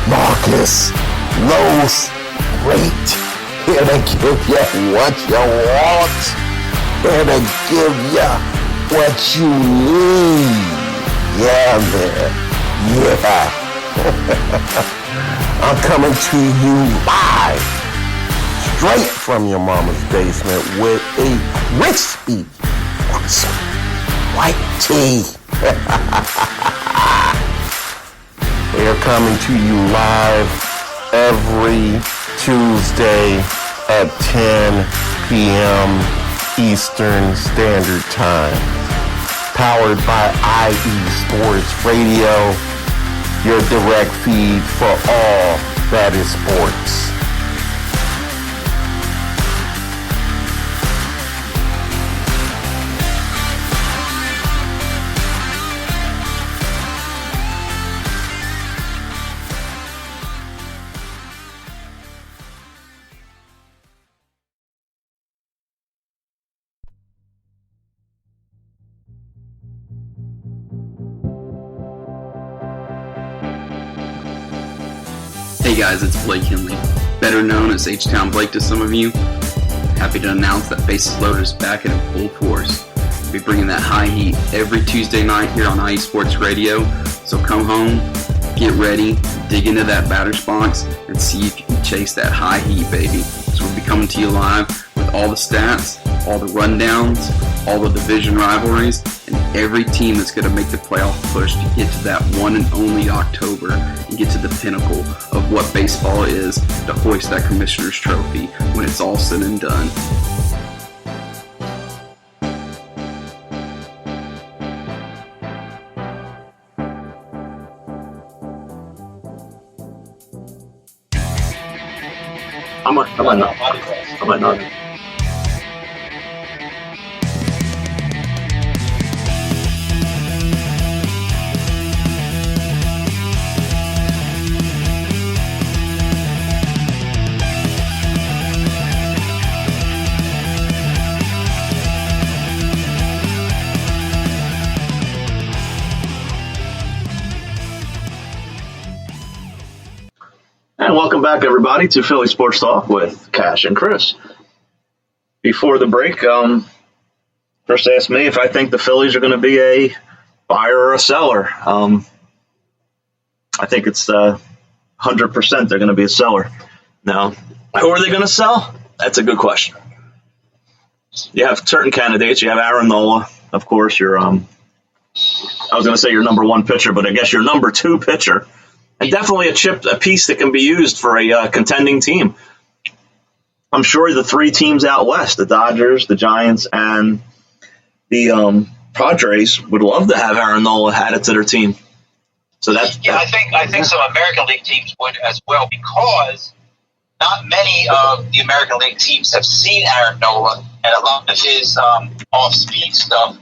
S4: Marcus Los Great, here to give you what you want, here to give you what you need. Yeah, man. Yeah. I'm coming to you live, straight from your mama's basement with a crispy white tea. We're coming to you live every Tuesday at 10 p.m. Eastern Standard Time. Powered by IE Sports Radio, your direct feed for all that is sports.
S5: Hey guys, it's Blake Henley, better known as H-Town Blake to some of you. Happy to announce that Bases Loaded is back in full force. We'll be bringing that high heat every Tuesday night here on IE Sports Radio. So come home, get ready, dig into that batter's box, and see if you can chase that high heat, baby. So we'll be coming to you live with all the stats, all the rundowns, all the division rivalries, and every team that's going to make the playoff push to get to that one and only October and get to the pinnacle of what baseball is, to hoist that Commissioner's Trophy when it's all said and done.
S1: I might not. And welcome back, everybody, to Philly Sports Talk with Cash and Chris. Before the break, Chris asked me if I think the Phillies are going to be a buyer or a seller. I think it's 100% they're going to be a seller. Now, who are they going to sell? That's a good question. You have certain candidates. You have Aaron Nola, of course. I was going to say your number one pitcher, but I guess your number two pitcher. And definitely a piece that can be used for a contending team. I'm sure the three teams out west, the Dodgers, the Giants, and the Padres, would love to have Aaron Nola added to their team. So I
S2: think some American League teams would as well, because not many of the American League teams have seen Aaron Nola, and a lot of his off-speed stuff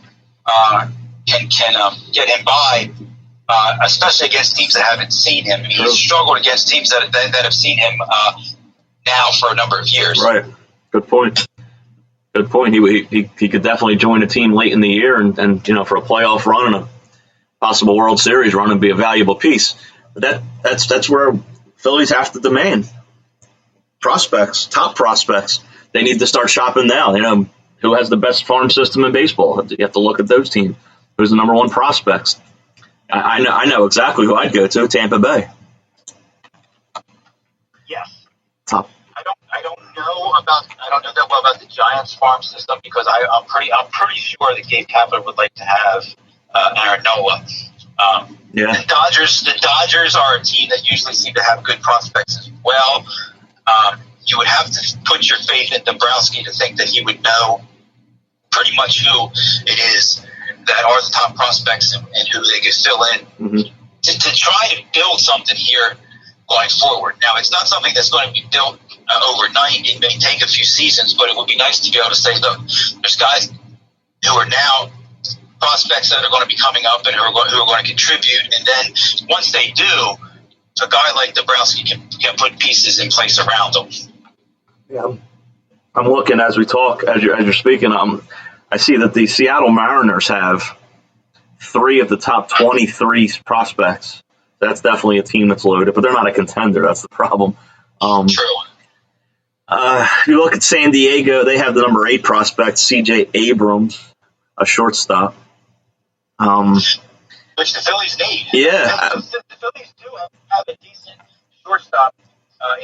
S2: can get him by. Especially against teams that haven't seen him. I mean, he's struggled against teams that have seen him now for a number of years.
S1: Right. Good point. He could definitely join a team late in the year and for a playoff run and a possible World Series run and be a valuable piece. But that's where Phillies have to demand prospects, top prospects. They need to start shopping now. Who has the best farm system in baseball? You have to look at those teams. Who's the number one prospects? I know exactly who I'd go to. Tampa Bay.
S2: Yes.
S1: Top.
S2: I don't know that well about the Giants farm system, because I'm pretty sure that Gabe Kapler would like to have Aaron Nola.
S1: Yeah.
S2: The Dodgers are a team that usually seem to have good prospects as well. You would have to put your faith in Dombrowski to think that he would know pretty much who it is that are the top prospects and who they could fill in to try to build something here going forward. Now, it's not something that's going to be built overnight. It may take a few seasons, but it would be nice to be able to say, look, there's guys who are now prospects that are going to be coming up and who are going to contribute. And then once they do, a guy like Dombrowski can put pieces in place around them.
S1: Yeah, I'm looking as we talk, as you're speaking. I see that the Seattle Mariners have 3 of the top 23 prospects. That's definitely a team that's loaded, but they're not a contender. That's the problem.
S2: True.
S1: If you look at San Diego, they have the number 8 prospect, C.J. Abrams, a shortstop.
S2: Which the Phillies need.
S1: Yeah.
S2: The Phillies do have a decent shortstop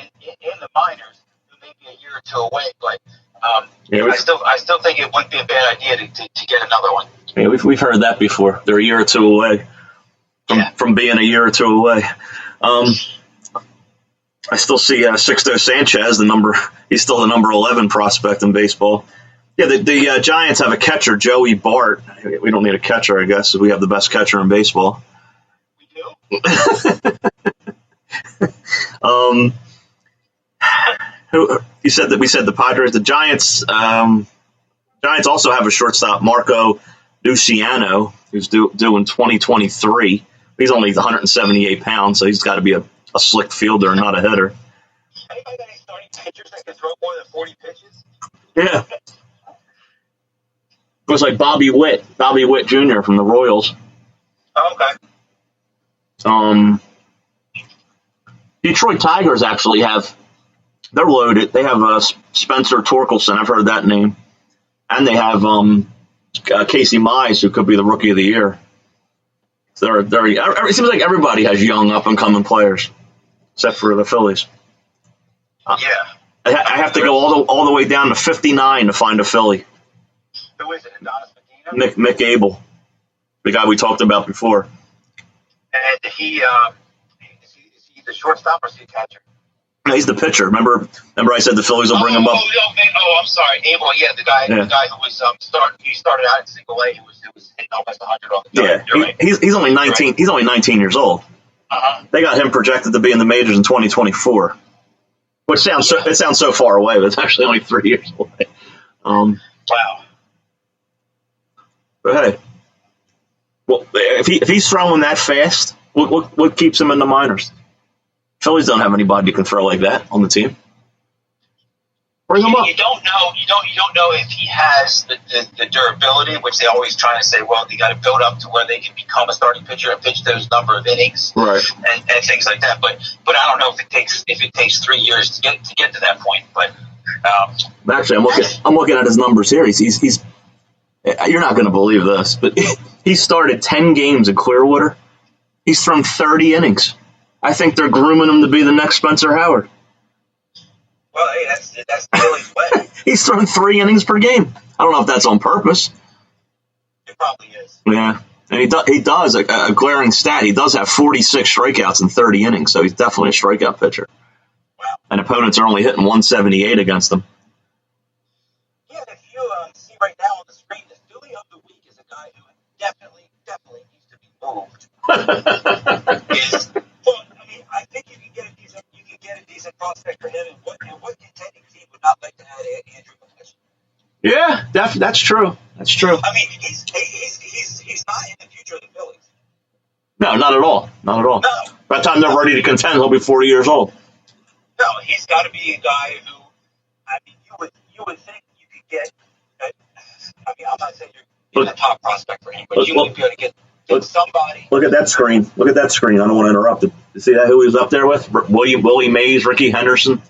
S2: in the minors who may be a year or 2 away, but I still think it wouldn't be a bad idea to get another one.
S1: Yeah, we've heard that before. They're a year or 2 away from being a year or 2 away. I still see Sixto Sanchez, he's still the number 11 prospect in baseball. Yeah, the Giants have a catcher, Joey Bart. We don't need a catcher, I guess, we have the best catcher in baseball.
S2: We do?
S1: We said the Padres. The Giants also have a shortstop, Marco Luciano, who's due in 2023. He's only 178 pounds, so he's got to be a slick fielder and not a hitter.
S2: Anybody got any starting pitchers that can throw more than 40 pitches?
S1: Yeah. It was like Bobby Witt Jr. from the Royals.
S2: Oh, okay.
S1: Detroit Tigers actually they're loaded. They have Spencer Torkelson. I've heard that name. And they have Casey Mize, who could be the Rookie of the Year. It seems like everybody has young, up-and-coming players, except for the Phillies.
S2: Yeah.
S1: I have to go all the way down to 59 to find a Philly.
S2: Who is it? Adonis Medina?
S1: Mick Abel, the guy we talked about before.
S2: And is he the shortstop or is he a catcher?
S1: No, he's the pitcher. Remember I said the Phillies will bring him up?
S2: Oh, I'm sorry. Abel, the guy who was he started out in single A. He was hitting almost 100 off the
S1: time.
S2: Yeah, right.
S1: He's only 19. Right. He's only 19 years old.
S2: Uh-huh.
S1: They got him projected to be in the majors in 2024, which sounds so far away, but it's actually only 3 years away.
S2: Wow.
S1: But hey, well, if he's throwing that fast, what keeps him in the minors? Phillies don't have anybody who can throw like that on the team. Bring him up.
S2: You don't know if he has the durability, which they always try to say. Well, they got to build up to where they can become a starting pitcher and pitch those number of innings,
S1: right?
S2: And things like that. But I don't know if it takes 3 years to get to that point. But
S1: actually, I'm looking at his numbers here. He's you're not going to believe this, but he started 10 games in Clearwater. He's thrown 30 innings. I think they're grooming him to be the next Spencer Howard.
S2: Well, hey, that's the Phillies' way.
S1: He's thrown 3 innings per game. I don't know if that's on purpose.
S2: It probably is.
S1: Yeah, and he does a glaring stat. He does have 46 strikeouts in 30 innings, so he's definitely a strikeout pitcher.
S2: Wow. And
S1: opponents are only hitting 178 against him.
S2: Yeah, if you see right now on the screen, the Philly of the week is a guy who definitely needs to be moved. I think you can get a decent prospect for him, and what contending team would not like to add Andrew McCutcheon?
S1: Yeah, that's true. That's true.
S2: I mean, he's not in the future of the Phillies.
S1: No, not at all. Not at all.
S2: No.
S1: By the time they're ready to contend, he'll be 40 years old.
S2: No, he's got to be a guy who, I mean, you would think you could get. I'm not saying you're the top prospect for him, but you would be able to get somebody.
S1: Look at that screen. I don't want to interrupt it. You see that? Who he was up there with? Willie Mays, Ricky Henderson.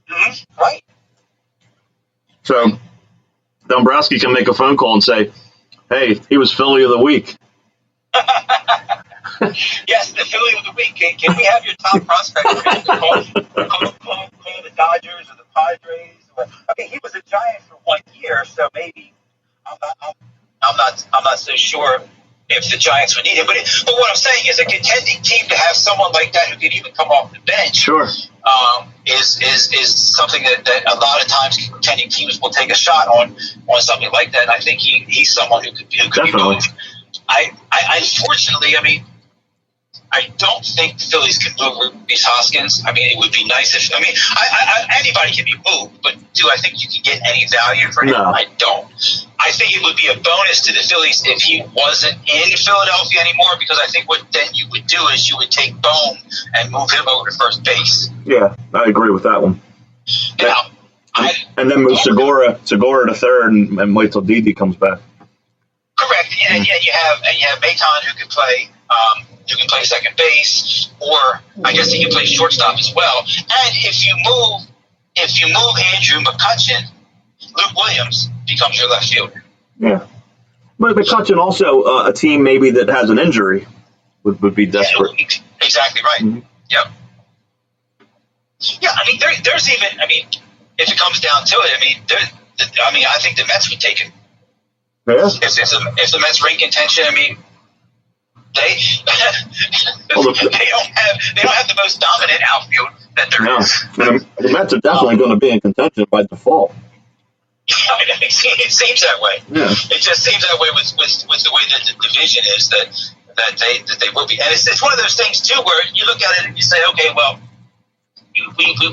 S2: Mm-hmm. Right.
S1: So Dombrowski can make a phone call and say, "Hey, he was Philly of the week."
S2: Yes, the Philly of the week. Can we have your top prospect for him to call the Dodgers or the Padres? I mean, he was a Giant for 1 year, so maybe I'm not so sure if the Giants would need him. But what I'm saying is, a contending team to have someone like that who could even come off the bench,
S1: sure,
S2: is something that a lot of times contending teams will take a shot on something like that. And I think he's someone who could be moved. I unfortunately, I mean, I don't think the Phillies can move Rhys Hoskins. I mean, it would be nice if. I mean, anybody can be moved, but do I think you can get any value for him?
S1: No.
S2: I don't. I think it would be a bonus to the Phillies if he wasn't in Philadelphia anymore, because I think what then you would do is you would take Bone and move him over to first base.
S1: Yeah, I agree with that one.
S2: Now,
S1: and then move Segura to third and wait till Didi comes back.
S2: Correct. and you have Maton who can play second base, or I guess he can play shortstop as well. And if you move Andrew McCutcheon, Luke Williams becomes your left fielder.
S1: Yeah, but McCutcheon also a team maybe that has an injury would be desperate.
S2: Yeah, exactly right.
S1: Mm-hmm.
S2: Yep. Yeah, I mean, there's even, I mean, if it comes down to it, I think the Mets would take it.
S1: Yeah.
S2: If the Mets are in contention, I mean, they don't have the most dominant outfield that there is.
S1: The Mets are definitely going to be in contention by default.
S2: Yeah, it seems that way. Yeah. It just seems that way with the way that the division is that they will be, and it's one of those things too where you look at it and you say, okay, well,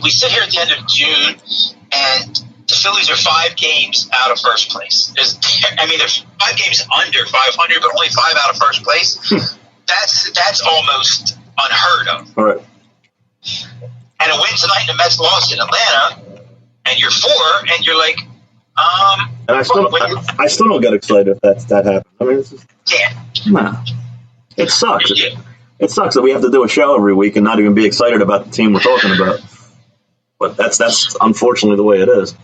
S2: we sit here at the end of June and the Phillies are 5 games out of first place. There's 5 games under 500, but only 5 out of first place. That's almost unheard of.
S1: All right.
S2: And a win tonight, and the Mets lost in Atlanta, and you're 4, and you're like,
S1: And I still don't get excited if that happens. I mean, it's just, it sucks. It sucks that we have to do a show every week and not even be excited about the team we're talking about. But that's unfortunately the way it is.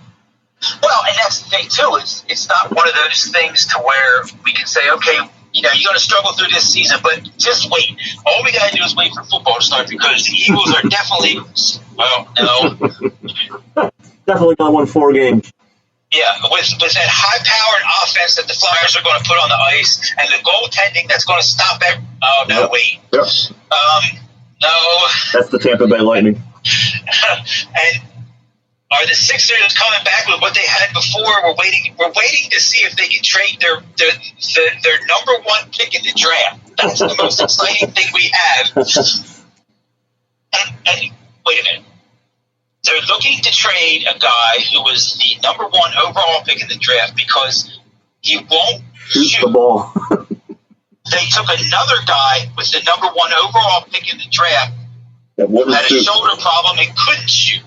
S2: Well, and that's the thing too. It's not one of those things to where we can say, okay, you're going to struggle through this season, but just wait. All we got to do is wait for football to start because the Eagles are definitely. Well, no.
S1: Definitely going to win 4 games.
S2: Yeah, with that high-powered offense that the Flyers are going to put on the ice and the goaltending that's going to stop it. Oh, no, wait.
S1: Yep.
S2: No.
S1: That's the Tampa Bay Lightning.
S2: And are the Sixers coming back with what they had before? We're waiting to see if they can trade their number 1 pick in the draft. That's the most exciting thing we have. And wait a minute. They're looking to trade a guy who was the number 1 overall pick in the draft because he won't shoot
S1: the ball.
S2: They took another guy with the number 1 overall pick in the draft
S1: who
S2: had a shoulder problem and couldn't shoot.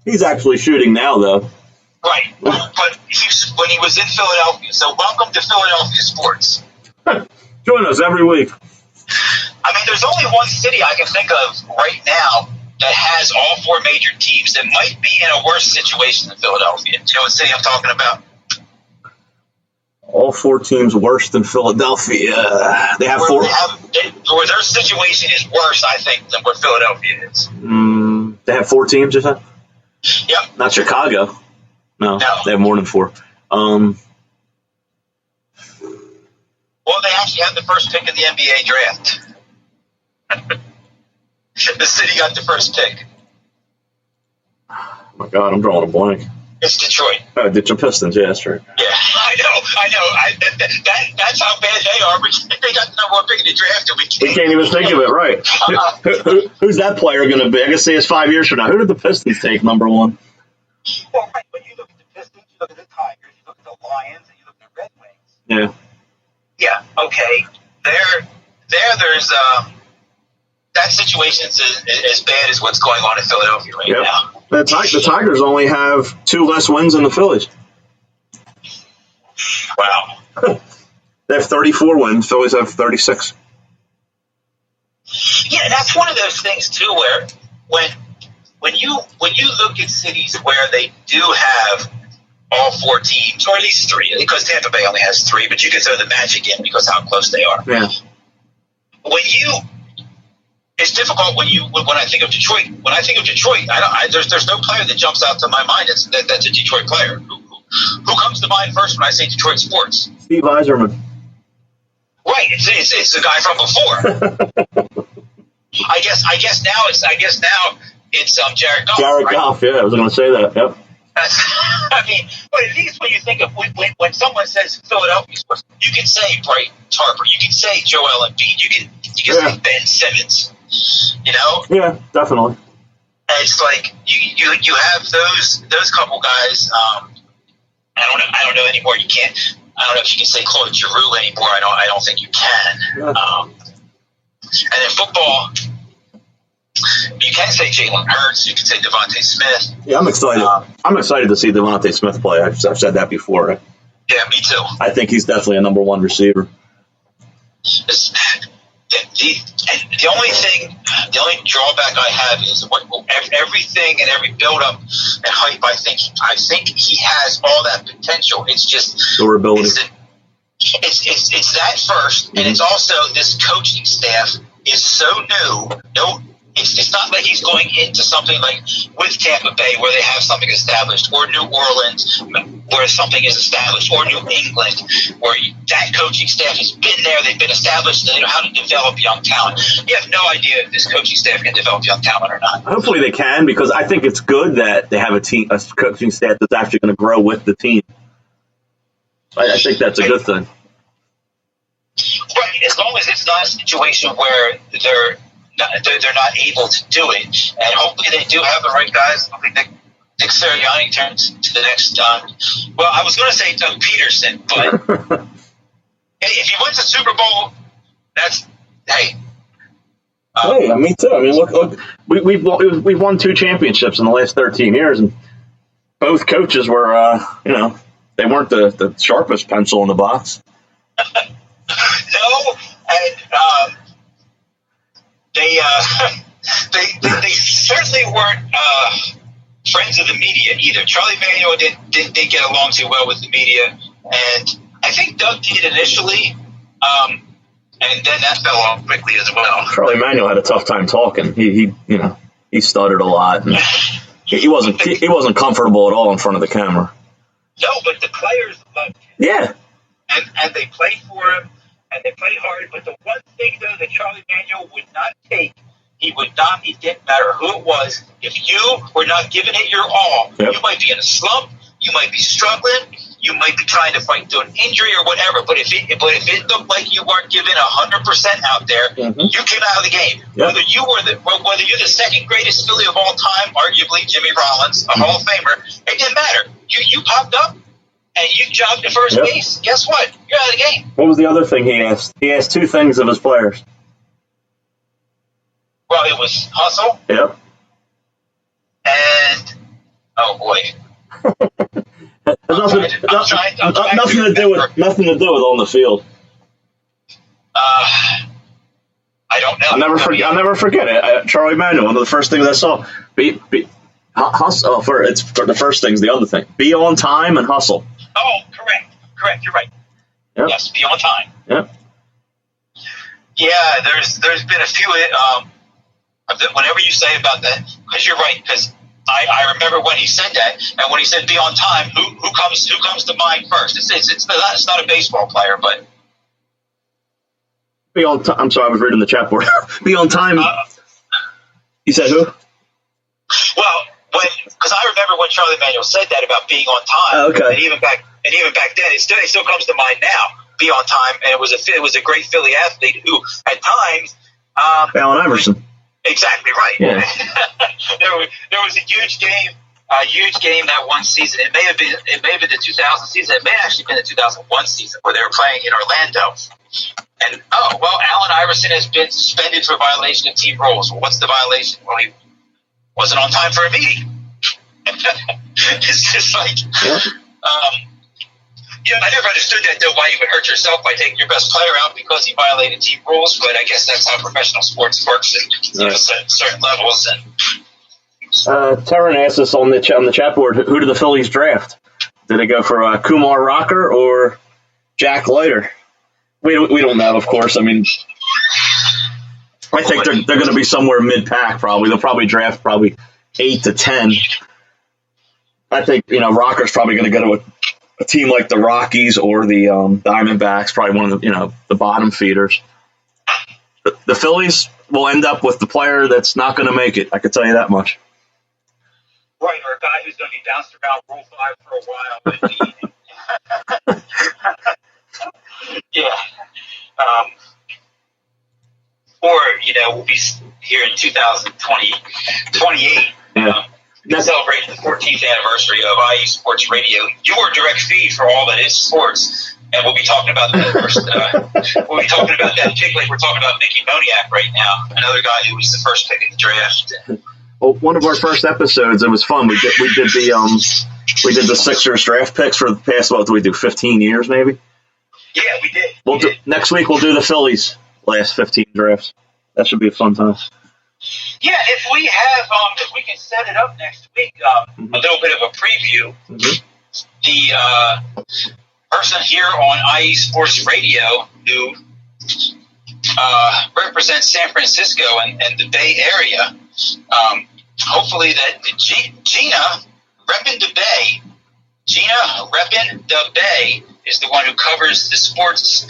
S1: He's actually shooting now, though.
S2: Right, but when he was in Philadelphia. So welcome to Philadelphia sports.
S1: Join us every week.
S2: I mean, there's only one city I can think of right now that has all 4 major teams that might be in a worse situation than Philadelphia. Do you know what city I'm talking about?
S1: All 4 teams worse than Philadelphia. They have 4.
S2: Where their situation is worse, I think, than where Philadelphia is.
S1: They have 4 teams, you said?
S2: Yep.
S1: Not Chicago. No, they have more than 4. Well,
S2: they actually have the first pick in the NBA draft. The city got the first pick.
S1: Oh my God, I'm drawing a blank.
S2: It's Detroit.
S1: Oh, Detroit Pistons, yeah, that's right.
S2: Yeah, I know. That's how bad they are. They got the number 1 pick in the draft, and we
S1: can't even think of it, right? Who's that player going to be? I can say it's 5 years from now. Who did the Pistons take number 1?
S2: Well, right, when you look at the Pistons, you look at the Tigers, you look at the Lions, and you look at the Red Wings.
S1: Yeah.
S2: Yeah, okay. There's that situation is as bad as what's going on in Philadelphia right now.
S1: The Tigers only have 2 less wins than the Phillies.
S2: Wow.
S1: They have 34 wins. Phillies have 36.
S2: Yeah, and that's one of those things too, where when you look at cities where they do have all 4 teams, or at least 3, because Tampa Bay only has 3, but you can throw the Magic in because how close they are.
S1: Yeah.
S2: It's difficult when I think of Detroit. When I think of Detroit, there's no player that jumps out to my mind that's a Detroit player. Who comes to mind first when I say Detroit sports?
S1: Steve Yzerman.
S2: Right, it's the guy from before. I guess now it's Jared Goff.
S1: Jared Goff, yeah, I was going to say that. Yep.
S2: I mean, but at least when you think of when someone says Philadelphia sports, you can say Bryce Harper, you can say Joel Embiid, you can say Ben Simmons. You know?
S1: Yeah, definitely.
S2: And it's like you have those couple guys. I don't know anymore. You can't. I don't know if you can say Claude Giroux anymore. I don't think you can.
S1: Yeah.
S2: And in football, you can say Jalen Hurts. You can say Devontae Smith.
S1: Yeah, I'm excited. I'm excited to see Devontae Smith play. I've said that before.
S2: Yeah, me too.
S1: I think he's definitely a number one receiver.
S2: The only drawback I have is everything and every build-up and hype. I think he has all that potential. It's just
S1: durability.
S2: It's that first, and it's also this coaching staff is so new. It's not like he's going into something like with Tampa Bay where they have something established, or New Orleans where something is established, or New England where that coaching staff has been there, they've been established, and they know how to develop young talent. You have no idea if this coaching staff can develop young talent or not.
S1: Hopefully they can, because I think it's good that they have a coaching staff that's actually going to grow with the team. I think that's a good thing.
S2: Right, as long as it's not a situation where they're not able to do it, and hopefully they do have the right guys. I think Nick Sirianni turns to the next. Well, I was going to say Doug Peterson, but if he wins the Super Bowl, that's hey.
S1: Hey, me too. I mean, look, we've won 2 championships in the last 13 years, and both coaches were, they weren't the sharpest pencil in the box.
S2: No, and they certainly weren't friends of the media either. Charlie Manuel didn't get along too well with the media, and I think Doug did initially, and then that fell off quickly as well.
S1: Charlie Manuel had a tough time talking. He stuttered a lot, and he wasn't comfortable at all in front of the camera.
S2: No, but the players loved him.
S1: Yeah,
S2: and they played for him. And they played hard, but the one thing, though, that Charlie Manuel would not take, it didn't matter who it was, if you were not giving it your all,
S1: yep.
S2: You might be in a slump, you might be struggling, you might be trying to fight through an injury or whatever, but if it looked like you weren't giving 100% out there, you came out of the game. Yep. Whether you're the second greatest Philly of all time, arguably Jimmy Rollins, a Hall of Famer, it didn't matter. You popped up, and you jogged to first base, guess what? You're out of the game.
S1: What was the other thing he asked? He asked 2 things of his players.
S2: Well, it was hustle.
S1: Yep.
S2: And, oh, boy.
S1: Nothing to do with on the field.
S2: I don't know.
S1: I'll never forget it. Charlie Manuel, one of the first things I saw. Hustle. It's for the first thing's the other thing. Be on time and hustle.
S2: Oh, correct. You're right.
S1: Yep.
S2: Yes, be on time.
S1: Yep.
S2: Yeah, there's been a few. Whenever you say about that, because you're right. Because I remember when he said that, and when he said be on time, who comes to mind first? It's not a baseball player, but
S1: be on time. I'm sorry, I was reading the chat board. Be on time. You said who?
S2: Well, because I remember when Charlie Manuel said that about being on time.
S1: Oh, okay.
S2: And even back then, it still comes to mind now. Be on time, and it was a great Philly athlete who, at times,
S1: Allen Iverson.
S2: Exactly right.
S1: Yeah.
S2: there was a huge game that one season. It may have been the 2000 season. It may have actually been the 2001 season where they were playing in Orlando. And Allen Iverson has been suspended for violation of team rules. Well, what's the violation? Well, he wasn't on time for a meeting. It's just like, I never understood that, though, why you would hurt yourself by taking your best player out because he violated team rules, but I guess that's how professional sports works at certain levels. And
S1: Taryn asked us on the chat board, who did the Phillies draft? Did they go for Kumar Rocker or Jack Leiter? We don't know, of course. I mean, I think they're going to be somewhere mid-pack probably. They'll probably draft 8 to 10. I think, Rocker's probably going to go to a team like the Rockies or the Diamondbacks, probably one of the bottom feeders. The Phillies will end up with the player that's not going to make it. I can tell you that much.
S2: Right, or a guy who's going to be bounced around Rule 5 for a while. Yeah. We'll be here in 2028. Celebrating the 14th anniversary of IE Sports Radio, your direct feed for all that is sports, and we'll be talking about that first. We'll be talking about that pick like we're talking about Mickey Moniak right now, another guy who was the first pick in the draft.
S1: Well, one of our first episodes, it was fun. We did We did the Sixers draft picks for the past, what do we do, 15 years maybe?
S2: Yeah, we did.
S1: Next week we'll do the Phillies last 15 drafts. That should be a fun time.
S2: Yeah, if we can set it up next week, a little bit of a preview.
S1: Mm-hmm.
S2: The person here on IE Sports Radio who represents San Francisco and the Bay Area, hopefully that Gina repping the Bay is the one who covers the sports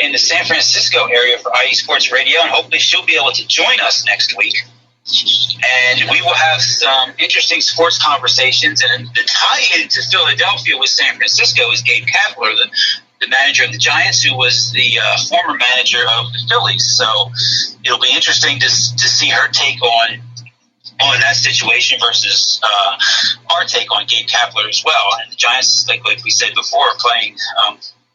S2: in the San Francisco area for IE Sports Radio, and hopefully she'll be able to join us next week. And we will have some interesting sports conversations. And the tie-in to Philadelphia with San Francisco is Gabe Kapler, the manager of the Giants, who was the former manager of the Phillies. So it'll be interesting to see her take on that situation versus our take on Gabe Kapler as well. And the Giants, like we said before, are playing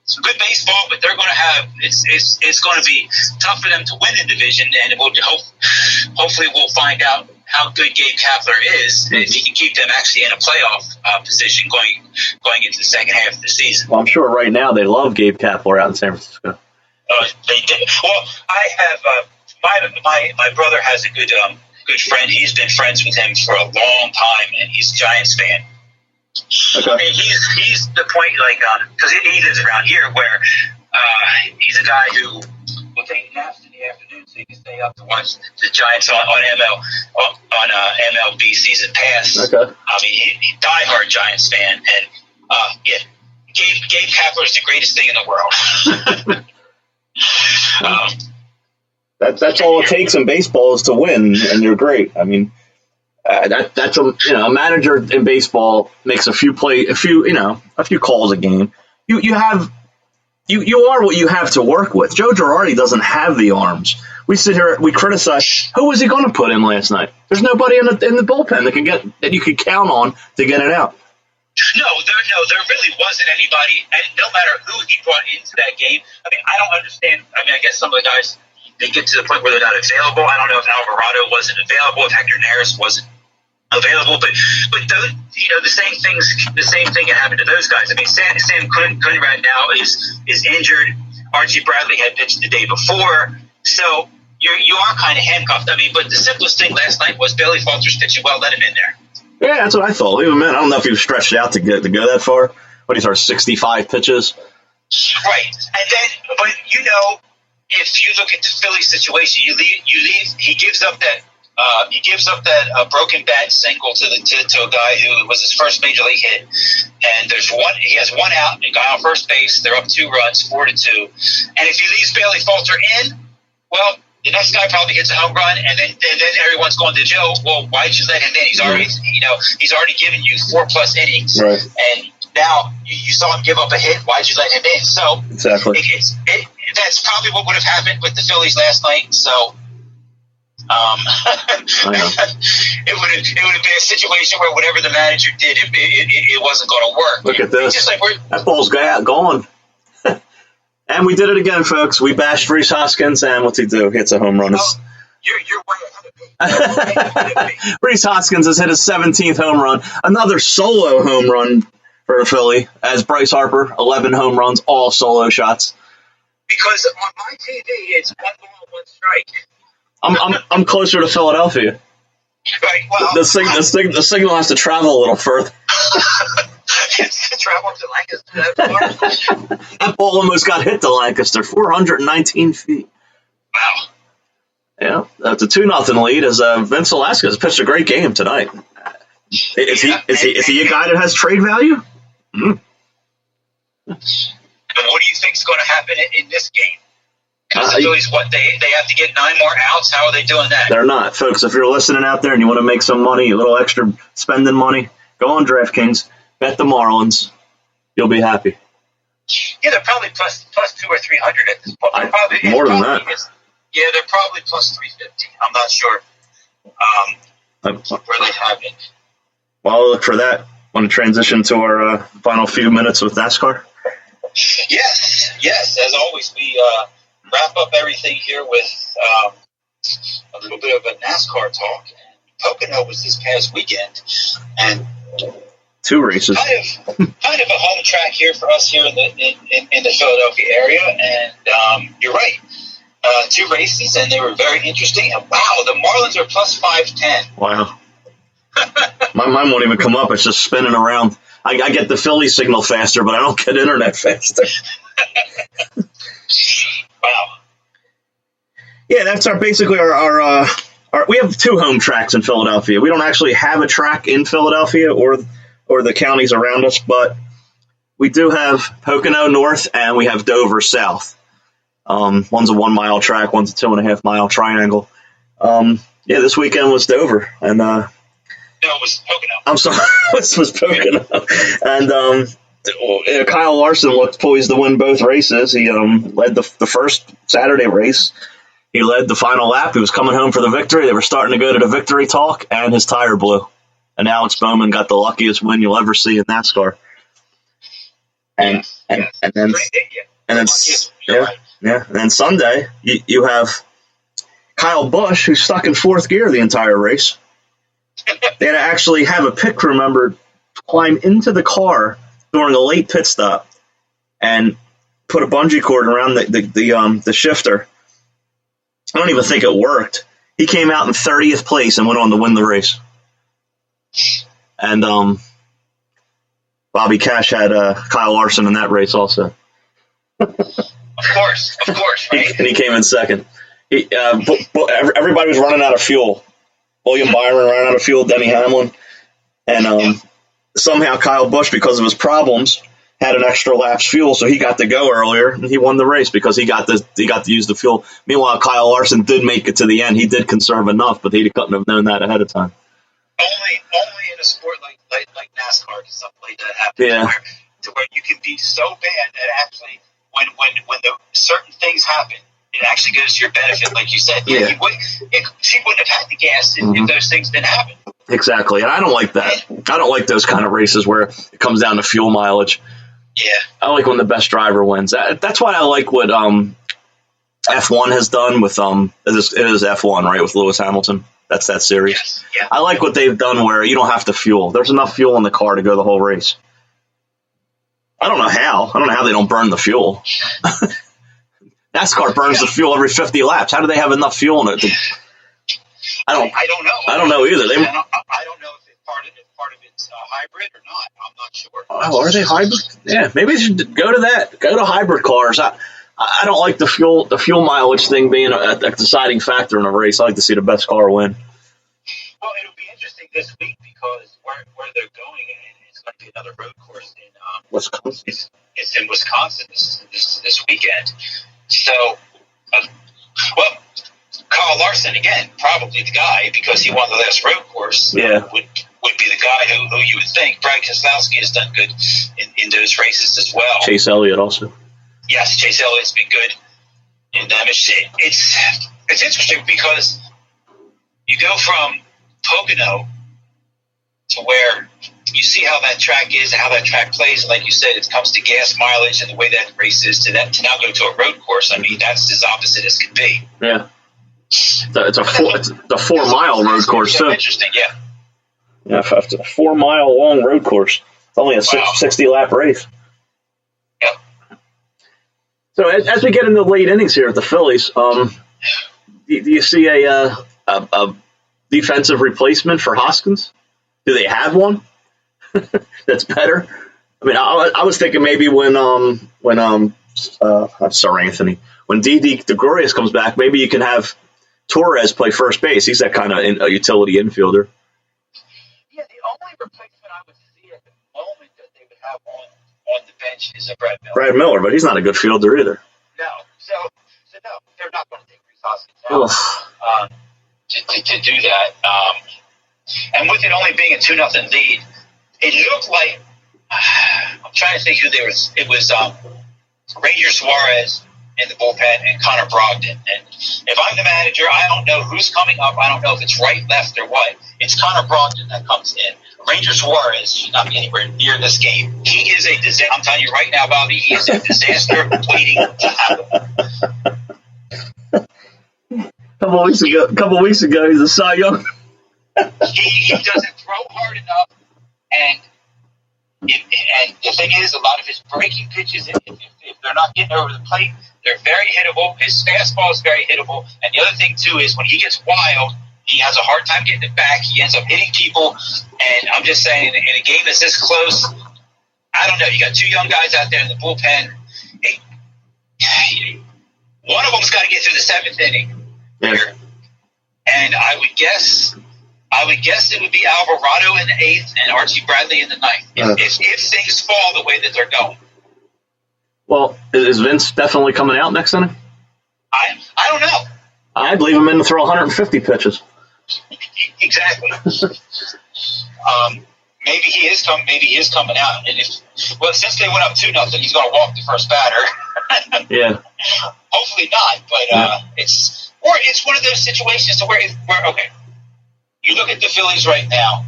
S2: some good baseball, but they're going to have it's going to be tough for them to win the division, and hopefully we'll find out how good Gabe Kapler is, and if he can keep them actually in a playoff position going into the second half of the season.
S1: Well, I'm sure right now they love Gabe Kapler out in San Francisco.
S2: They did. Well, I have my brother has a good friend. He's been friends with him for a long time, and he's a Giants fan.
S1: Okay.
S2: I mean, he's the point, because he lives around here, where he's a guy who will take naps in the afternoon so he can stay up to watch the Giants on MLB season pass.
S1: Okay.
S2: I mean, he's a diehard Giants fan, and Gabe Kapler is the greatest thing in the world.
S1: That's all it takes in baseball is to win, and you're great. I mean, that's a manager in baseball makes a few calls a game. You are what you have to work with. Joe Girardi doesn't have the arms. We sit here, we criticize. Who was he going to put in last night? There's nobody in the bullpen that you could count on to get it out.
S2: No, there really wasn't anybody, and no matter who he brought into that game. I mean, I don't understand. I mean, I guess some of the guys, they get to the point where they're not available. I don't know if Alvarado wasn't available, if Hector Neris wasn't available, but those, the same thing can happen to those guys. I mean, Sam Conrad now is injured. Archie Bradley had pitched the day before, so you are kind of handcuffed. I mean, but the simplest thing last night was Bailey Falter's pitching well. Let him in there.
S1: Yeah, that's what I thought. Even man, I don't know if he was stretched out to go that far. What he's our 65 pitches.
S2: Right, and then, but if you look at the Philly situation, you leave. He gives up that broken bat single to a guy who was his first major league hit, and he has one out, a guy on first base. They're up 2 runs, 4-2, and if he leaves Bailey Falter in, well, the next guy probably hits a home run, and then everyone's going to Joe. Well, why'd you let him in? He's already given you 4+ innings,
S1: right.
S2: And now you saw him give up a hit. Why'd you let him in? So
S1: exactly,
S2: that's probably what would have happened with the Phillies last night. So. It would have been a situation where whatever the manager did, it wasn't going to work.
S1: Look at this.
S2: Just like
S1: that ball's gone. And we did it again, folks. We bashed Rhys Hoskins, and what's he do? He hits a home run.
S2: You're way ahead of me.
S1: Rhys Hoskins has hit his 17th home run. Another solo home run for Philly, as Bryce Harper, 11 home runs, all solo shots.
S2: Because on my TV, it's 1 ball, 1 strike.
S1: I'm closer to Philadelphia.
S2: Right. Well,
S1: the signal has to travel a little further.
S2: Travel to Lancaster.
S1: That ball almost got hit to Lancaster. 419 feet.
S2: Wow.
S1: Yeah, that's a 2-0 lead. As Vince Velasquez pitched a great game tonight. Is he a guy that has trade value?
S2: And what do you think is going to happen in this game? Because the Phillies, they have to get 9 more outs. How are they doing that?
S1: They're not, folks. If you're listening out there and you want to make some money, a little extra spending money, go on DraftKings, bet the Marlins. You'll be happy.
S2: Yeah, they're probably plus 200 or 300 at this point.
S1: More than that.
S2: Yeah, they're probably plus 350. I'm not sure where they have it.
S1: Well, I'll look for that. Want to transition to our final few minutes with NASCAR?
S2: Yes. As always, we wrap up everything here with a little bit of a NASCAR talk. Pocono was this past weekend, and
S1: 2 races.
S2: Kind of a home track here for us here in the Philadelphia area, and you're right. 2 races, and they were very interesting. And wow, the Marlins are plus 510.
S1: Wow. Mine won't even come up. It's just spinning around. I get the Phillies signal faster, but I don't get internet faster.
S2: Wow.
S1: Yeah, that's basically our we have 2 home tracks in Philadelphia. We don't actually have a track in Philadelphia or the counties around us, but we do have Pocono North and we have Dover South. One's a 1 mile track, one's a 2.5 mile triangle. This weekend was Dover, and
S2: no, it was Pocono.
S1: I'm sorry, this was Pocono, and Kyle Larson looked poised to win both races. He led the first Saturday race. He led the final lap. He was coming home for the victory. They were starting to go to the victory talk, and his tire blew. And Alex Bowman got the luckiest win you'll ever see in NASCAR. And then Sunday you have Kyle Busch, who's stuck in 4th gear the entire race. They had to actually have a pit crew member climb into the car during a late pit stop and put a bungee cord around the shifter. I don't even think it worked. He came out in 30th place and went on to win the race. And Bobby Cash had Kyle Larson in that race also.
S2: Of course, right?
S1: And he came in second. Everybody was running out of fuel. William Byron ran out of fuel, Denny Hamlin. And somehow Kyle Busch, because of his problems, had an extra lap's fuel, so he got to go earlier, and he won the race because he got to use the fuel. Meanwhile, Kyle Larson did make it to the end. He did conserve enough, but he couldn't have known that ahead of time.
S2: Only in a sport like NASCAR does something like that happen.
S1: Yeah.
S2: To where you can be so bad that actually, when the certain things happen, it actually goes to your benefit, like you said. Yeah. He wouldn't have had the gas if those things didn't happen.
S1: Exactly, and I don't like that. I don't like those kind of races where it comes down to fuel mileage.
S2: Yeah.
S1: I like when the best driver wins. That's why I like what F1 has done with it is F1, right, with Lewis Hamilton. That's that series.
S2: Yes. Yeah.
S1: I like what they've done where you don't have to fuel. There's enough fuel in the car to go the whole race. I don't know how they don't burn the fuel. NASCAR burns the fuel every 50 laps. How do they have enough fuel in it? I don't know. I don't know either.
S2: I don't know if part of it's hybrid or not. I'm not sure.
S1: Oh, are they hybrid? Yeah, maybe they should go to that. Go to hybrid cars. I don't like the fuel mileage thing being a deciding factor in a race. I like to see the best car win.
S2: Well, it'll be interesting this week because where they're going, and it's going to be another road course in
S1: Wisconsin.
S2: It's in Wisconsin this weekend. So, Kyle Larson again, probably the guy because he won the last road course.
S1: Yeah,
S2: would be the guy who you would think. Brad Keselowski has done good in those races as well.
S1: Chase Elliott also.
S2: Yes, Chase Elliott's been good in them. It's interesting because you go from Pocono to where you see how that track is and how that track plays. And like you said, it comes to gas mileage and the way that race is to now go to a road course. I mean, that's as opposite as can be.
S1: Yeah. It's a 4 mile road course too.
S2: Interesting, yeah.
S1: Yeah, it's a 4 mile long road course. It's only a 60 lap race.
S2: Yep.
S1: So as we get into the late innings here at the Phillies, do you see a defensive replacement for Hoskins? Do they have one that's better? I mean, I was thinking maybe when Sir Anthony, when Didi Gregorius comes back, maybe you can have Torres play first base. He's that kind of a utility infielder.
S2: Yeah, the only replacement I would see at the moment that they would have on the bench is a Brad Miller.
S1: Brad Miller, but he's not a good fielder either.
S2: No, so no, they're not going to take Rhys Hoskins out to do that. And with it only being a 2-0 lead, it looked like I'm trying to think who they were. It was Ranger Suarez in the bullpen and Connor Brogdon. And if I'm the manager, I don't know who's coming up. I don't know if it's right, left, or what. It's Connor Brogdon that comes in. Ranger Suarez should not be anywhere near this game. He is a disaster. I'm telling you right now, Bobby, he is a disaster waiting to happen.
S1: A couple weeks ago, he's a Cy Young.
S2: He doesn't throw hard enough, and And the thing is, a lot of his breaking pitches, if they're not getting over the plate, they're very hittable. His fastball is very hittable. And the other thing, too, is when he gets wild, he has a hard time getting it back. He ends up hitting people. And I'm just saying, in a game that's this close, I don't know. You got two young guys out there in the bullpen. One of them's got to get through the seventh inning.
S1: Yeah.
S2: And I would guess it would be Alvarado in the eighth and Archie Bradley in the ninth. If things fall the way that they're going.
S1: Well, is Vince definitely coming out next inning?
S2: I don't know.
S1: I'd leave him in to throw 150 pitches.
S2: Exactly. Maybe he is coming out. And since they went up 2-0, he's going to walk the first batter.
S1: Yeah.
S2: Hopefully not, but it's one of those situations to where okay. You look at the Phillies right now,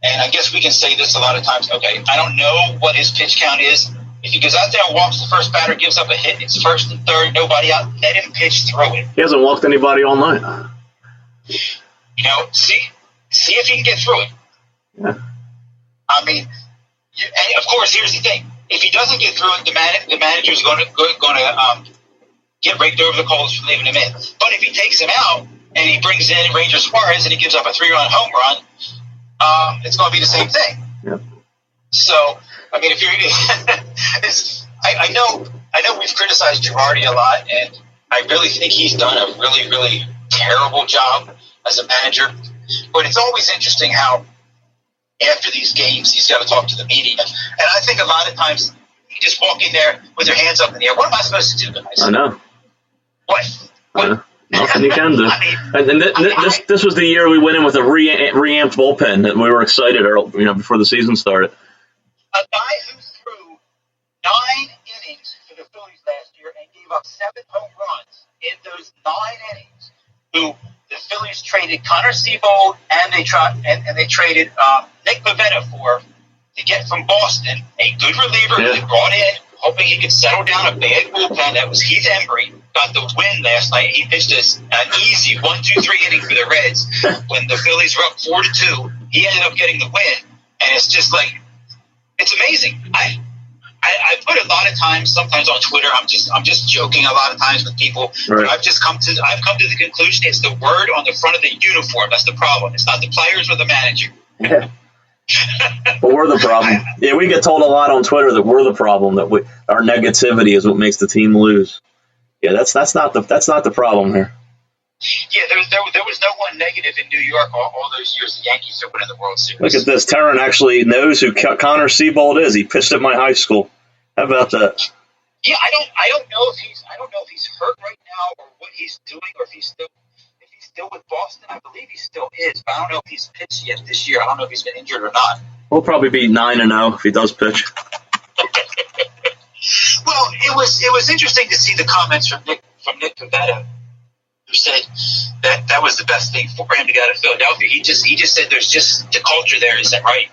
S2: and I guess we can say this a lot of times. Okay, I don't know what his pitch count is. If he goes out there and walks the first batter, gives up a hit, it's first and third, nobody out, let him pitch through it.
S1: He hasn't walked anybody all night.
S2: You know, see if he can get through it.
S1: Yeah.
S2: I mean, and of course, here's the thing: if he doesn't get through it, the manager's going to get raked over the coals for leaving him in. But if he takes him out and he brings in Ranger Suarez and he gives up a 3-run home run, it's going to be the same thing.
S1: Yeah.
S2: So, I mean, if you're, I know we've criticized Girardi a lot, and I really think he's done a really, really terrible job as a manager. But it's always interesting how after these games he's got to talk to the media, and I think a lot of times you just walk in there with your hands up in the air. What am I supposed to do, guys?
S1: I know.
S2: What?
S1: Nothing you can do. This was the year we went in with a reamped bullpen that we were excited, before the season started.
S2: A guy who threw 9 innings for the Phillies last year and gave up 7 home runs in those 9 innings. Who the Phillies traded Connor Seabold and they traded Nick Pivetta for to get from Boston a good reliever who they brought in, hoping he could settle down a bad bullpen. That was Heath Embry. Got the win last night. He pitched an easy 1-2-3 inning for the Reds. When the Phillies were up 4-2, he ended up getting the win. And it's just like, it's amazing. I put a lot of times, sometimes on Twitter, I'm just joking a lot of times with people.
S1: Right.
S2: I've come to the conclusion it's the word on the front of the uniform that's the problem. It's not the players or the manager.
S1: Yeah. But we're the problem. Yeah, we get told a lot on Twitter that we're the problem. That our negativity is what makes the team lose. Yeah, that's not the problem here.
S2: Yeah, there was no one negative in New York all those years the Yankees are winning the World Series.
S1: Look at this. Taryn actually knows who Connor Seabold is. He pitched at my high school. How about that?
S2: Yeah, I don't know if he's hurt right now or what he's doing, or if he's still with Boston. I believe he still is, but I don't know if he's pitched yet this year. I don't know if he's been injured or not.
S1: We'll probably be 9-0 if he does pitch.
S2: Well, it was interesting to see the comments from Nick Pivetta, who said that was the best thing for him to get out of Philadelphia. He just said there's just the culture there isn't right.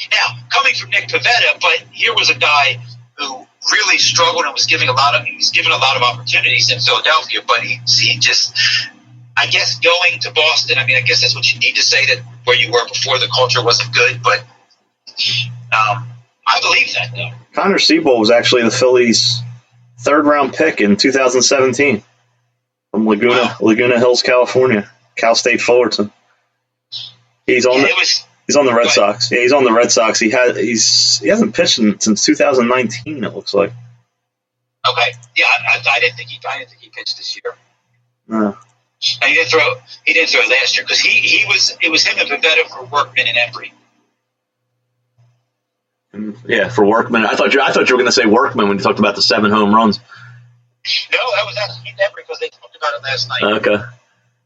S2: Now, coming from Nick Pivetta, but here was a guy who really struggled and was given a lot of opportunities in Philadelphia, but he just, I guess, going to Boston. I mean, I guess that's what you need to say, that where you were before the culture wasn't good, but I believe that, though.
S1: Connor Seabold was actually the Phillies' 3rd-round pick in 2017 from Laguna Hills, California. Cal State Fullerton. He's on the Red Sox. Yeah, he's on the Red Sox. He hasn't pitched since 2019. It looks like.
S2: Okay. Yeah, I didn't think he pitched this year.
S1: No.
S2: And he didn't throw last year because it was him and Pivetta for Workman and Embry.
S1: Yeah, for Workman. I thought you were going to say Workman when you talked about the 7 home runs.
S2: No, that was actually Embry because they talked about it last night.
S1: Okay.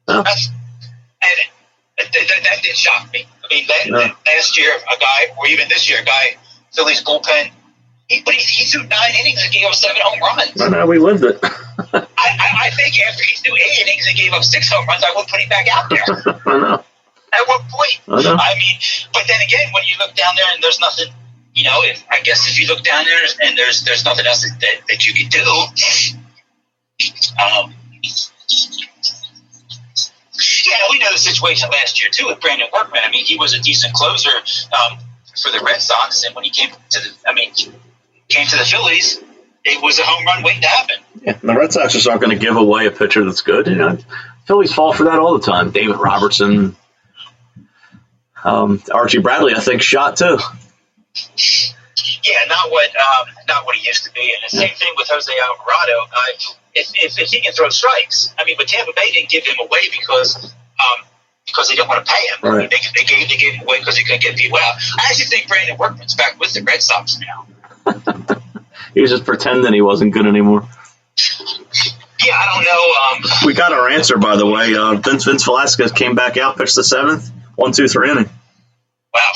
S1: Oh.
S2: That did shock me. I mean, last year, a guy, or even this year, a guy, Phillies bullpen, he threw 9 innings and gave up 7 home runs.
S1: I know, we lived it.
S2: I think after he threw 8 innings and gave up 6 home runs, I would put him back out there.
S1: I know.
S2: At what point?
S1: I know.
S2: I mean, but then again, when you look down there and there's nothing, if you look down there and there's nothing else that you can do, yeah, we know the situation last year too with Brandon Workman. I mean, he was a decent closer for the Red Sox, and when he came to the Phillies, it was a home run waiting to happen.
S1: Yeah, the Red Sox just aren't going to give away a pitcher that's good. Phillies fall for that all the time. David Robertson, Archie Bradley, I think, shot too.
S2: Yeah, not what he used to be. And the same thing with Jose Alvarado. If he can throw strikes, but Tampa Bay didn't give him away because they didn't want to pay him.
S1: Right.
S2: They gave him away because he couldn't get people out. I actually think Brandon Workman's back with the Red Sox now.
S1: He was just pretending he wasn't good anymore.
S2: Yeah, I don't know.
S1: We got our answer, by the way. Vince Velasquez came back out, pitched the 7th, 1-2-3 inning.
S2: Wow.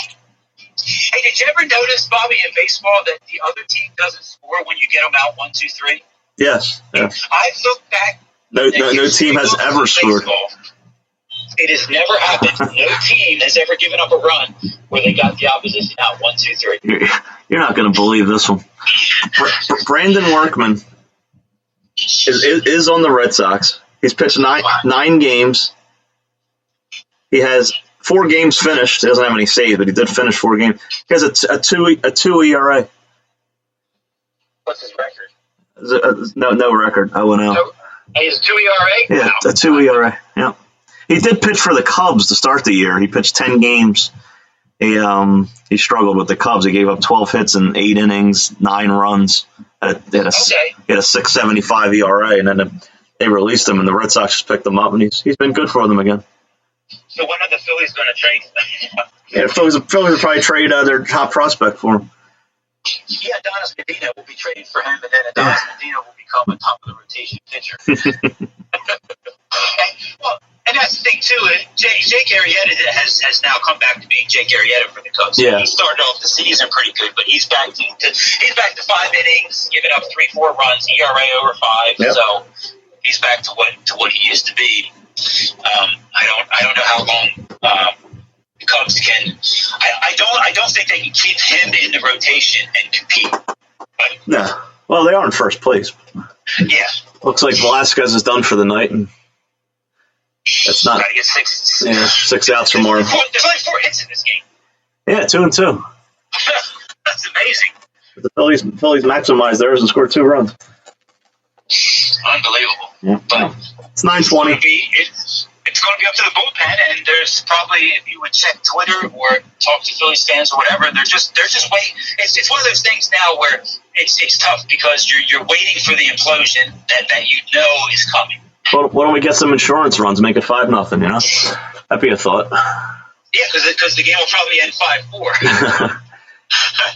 S2: Hey, did you ever notice, Bobby, in baseball that the other team doesn't score when you get them out 1-2-3?
S1: Yes.
S2: I look back.
S1: No team has ever scored.
S2: It has never happened. No team has ever given up a run where they got the opposition out 1-2-3.
S1: You're not going to believe this one. Brandon Workman is on the Red Sox. He's pitched nine games. He has 4 games finished. He doesn't have any saves, but he did finish 4 games. He has a 2 ERA.
S2: What's his record?
S1: No record. 0-0.
S2: He has 2 ERA?
S1: Yeah,
S2: Wow.
S1: a 2 ERA. Yeah. He did pitch for the Cubs to start the year. He pitched 10 games. He struggled with the Cubs. He gave up 12 hits in 8 innings, 9 runs. He had a 6.75 ERA, and then they released him, and the Red Sox just picked him up, and he's been good for them again.
S2: So when are the Phillies going to trade him?
S1: Yeah, the Phillies will probably trade their top prospect for him.
S2: Yeah, Adonis Medina will be traded for him, and then Adonis Medina will become a top of the rotation pitcher. And that's the thing too. Jake Arrieta has now come back to being Jake Arrieta for the Cubs.
S1: Yeah.
S2: He started off the season pretty good, but he's back to 5 innings, giving up 3-4 runs, ERA over 5.
S1: Yep.
S2: So he's back to what he used to be. I don't know how long the Cubs can. I don't think they can keep him in the rotation and compete. But,
S1: No. Well, they are in first place.
S2: Yeah.
S1: Looks like Velasquez is done for the night, and that's not.
S2: Gotta get 6.
S1: Yeah, 6 outs or more.
S2: There's only 4 hits in this game.
S1: Yeah, 2-2.
S2: That's amazing.
S1: The Phillies maximized theirs and scored 2 runs.
S2: Unbelievable.
S1: Yeah.
S2: But
S1: it's 9:20.
S2: It's going to be up to the bullpen, and there's probably, if you would check Twitter or talk to Phillies fans or whatever, they're just waiting. It's one of those things now where it's tough because you're waiting for the implosion that you know is coming.
S1: Well, why don't we get some insurance runs, make it 5-0? That'd be a thought.
S2: Yeah, because the game will probably end 5-4.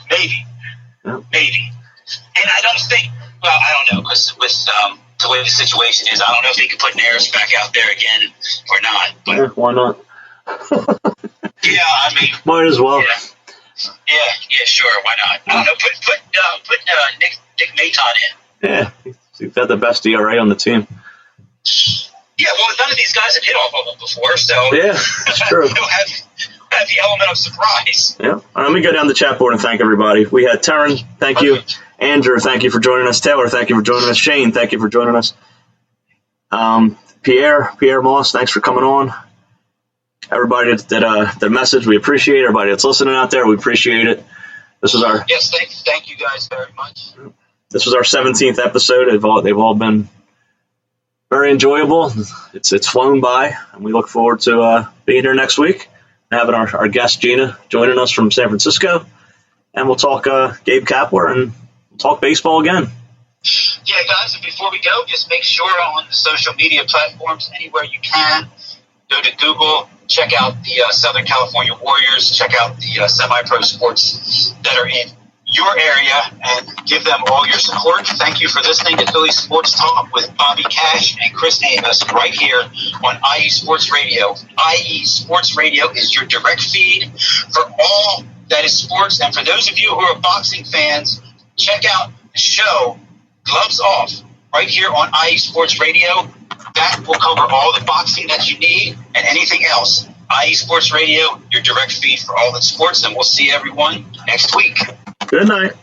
S2: Maybe.
S1: Yeah.
S2: Maybe. And I don't think. Well, I don't know because with the way the situation is, I don't know if they can put Neris back out there again or not. But
S1: Yeah, why not?
S2: yeah, I mean,
S1: Might as well.
S2: Yeah, sure, why not? I don't know. Put Nick Maton in.
S1: Yeah, he's got the best ERA on the team.
S2: Yeah, well, none of these guys have hit off of him before, so
S1: Yeah, that's true.
S2: He'll have the element of surprise.
S1: Yeah. All right, let me go down the chat board and thank everybody. We had Taryn, thank you. Andrew, thank you for joining us. Taylor, thank you for joining us. Shane, thank you for joining us. Pierre Moss, thanks for coming on. Everybody that message, we appreciate it. Everybody that's listening out there, we appreciate it. This was our
S2: Thank you guys very much.
S1: This was our 17th episode. They've all been very enjoyable. It's flown by, and we look forward to being here next week and having our guest Gina joining us from San Francisco, and we'll talk Gabe Kapler and we'll talk baseball again.
S2: Yeah, guys, and before we go, just make sure on the social media platforms, anywhere you can, go to Google, check out the Southern California Warriors, check out the semi-pro sports that are in your area, and give them all your support. Thank you for listening to Philly Sports Talk with Bobby Cash and Chris Amos right here on IE Sports Radio. IE Sports Radio is your direct feed for all that is sports. And for those of you who are boxing fans, check out the show Gloves Off right here on IE Sports Radio. That will cover all the boxing that you need and anything else. IE Sports Radio, your direct feed for all the sports, and we'll see everyone next week.
S1: Good night.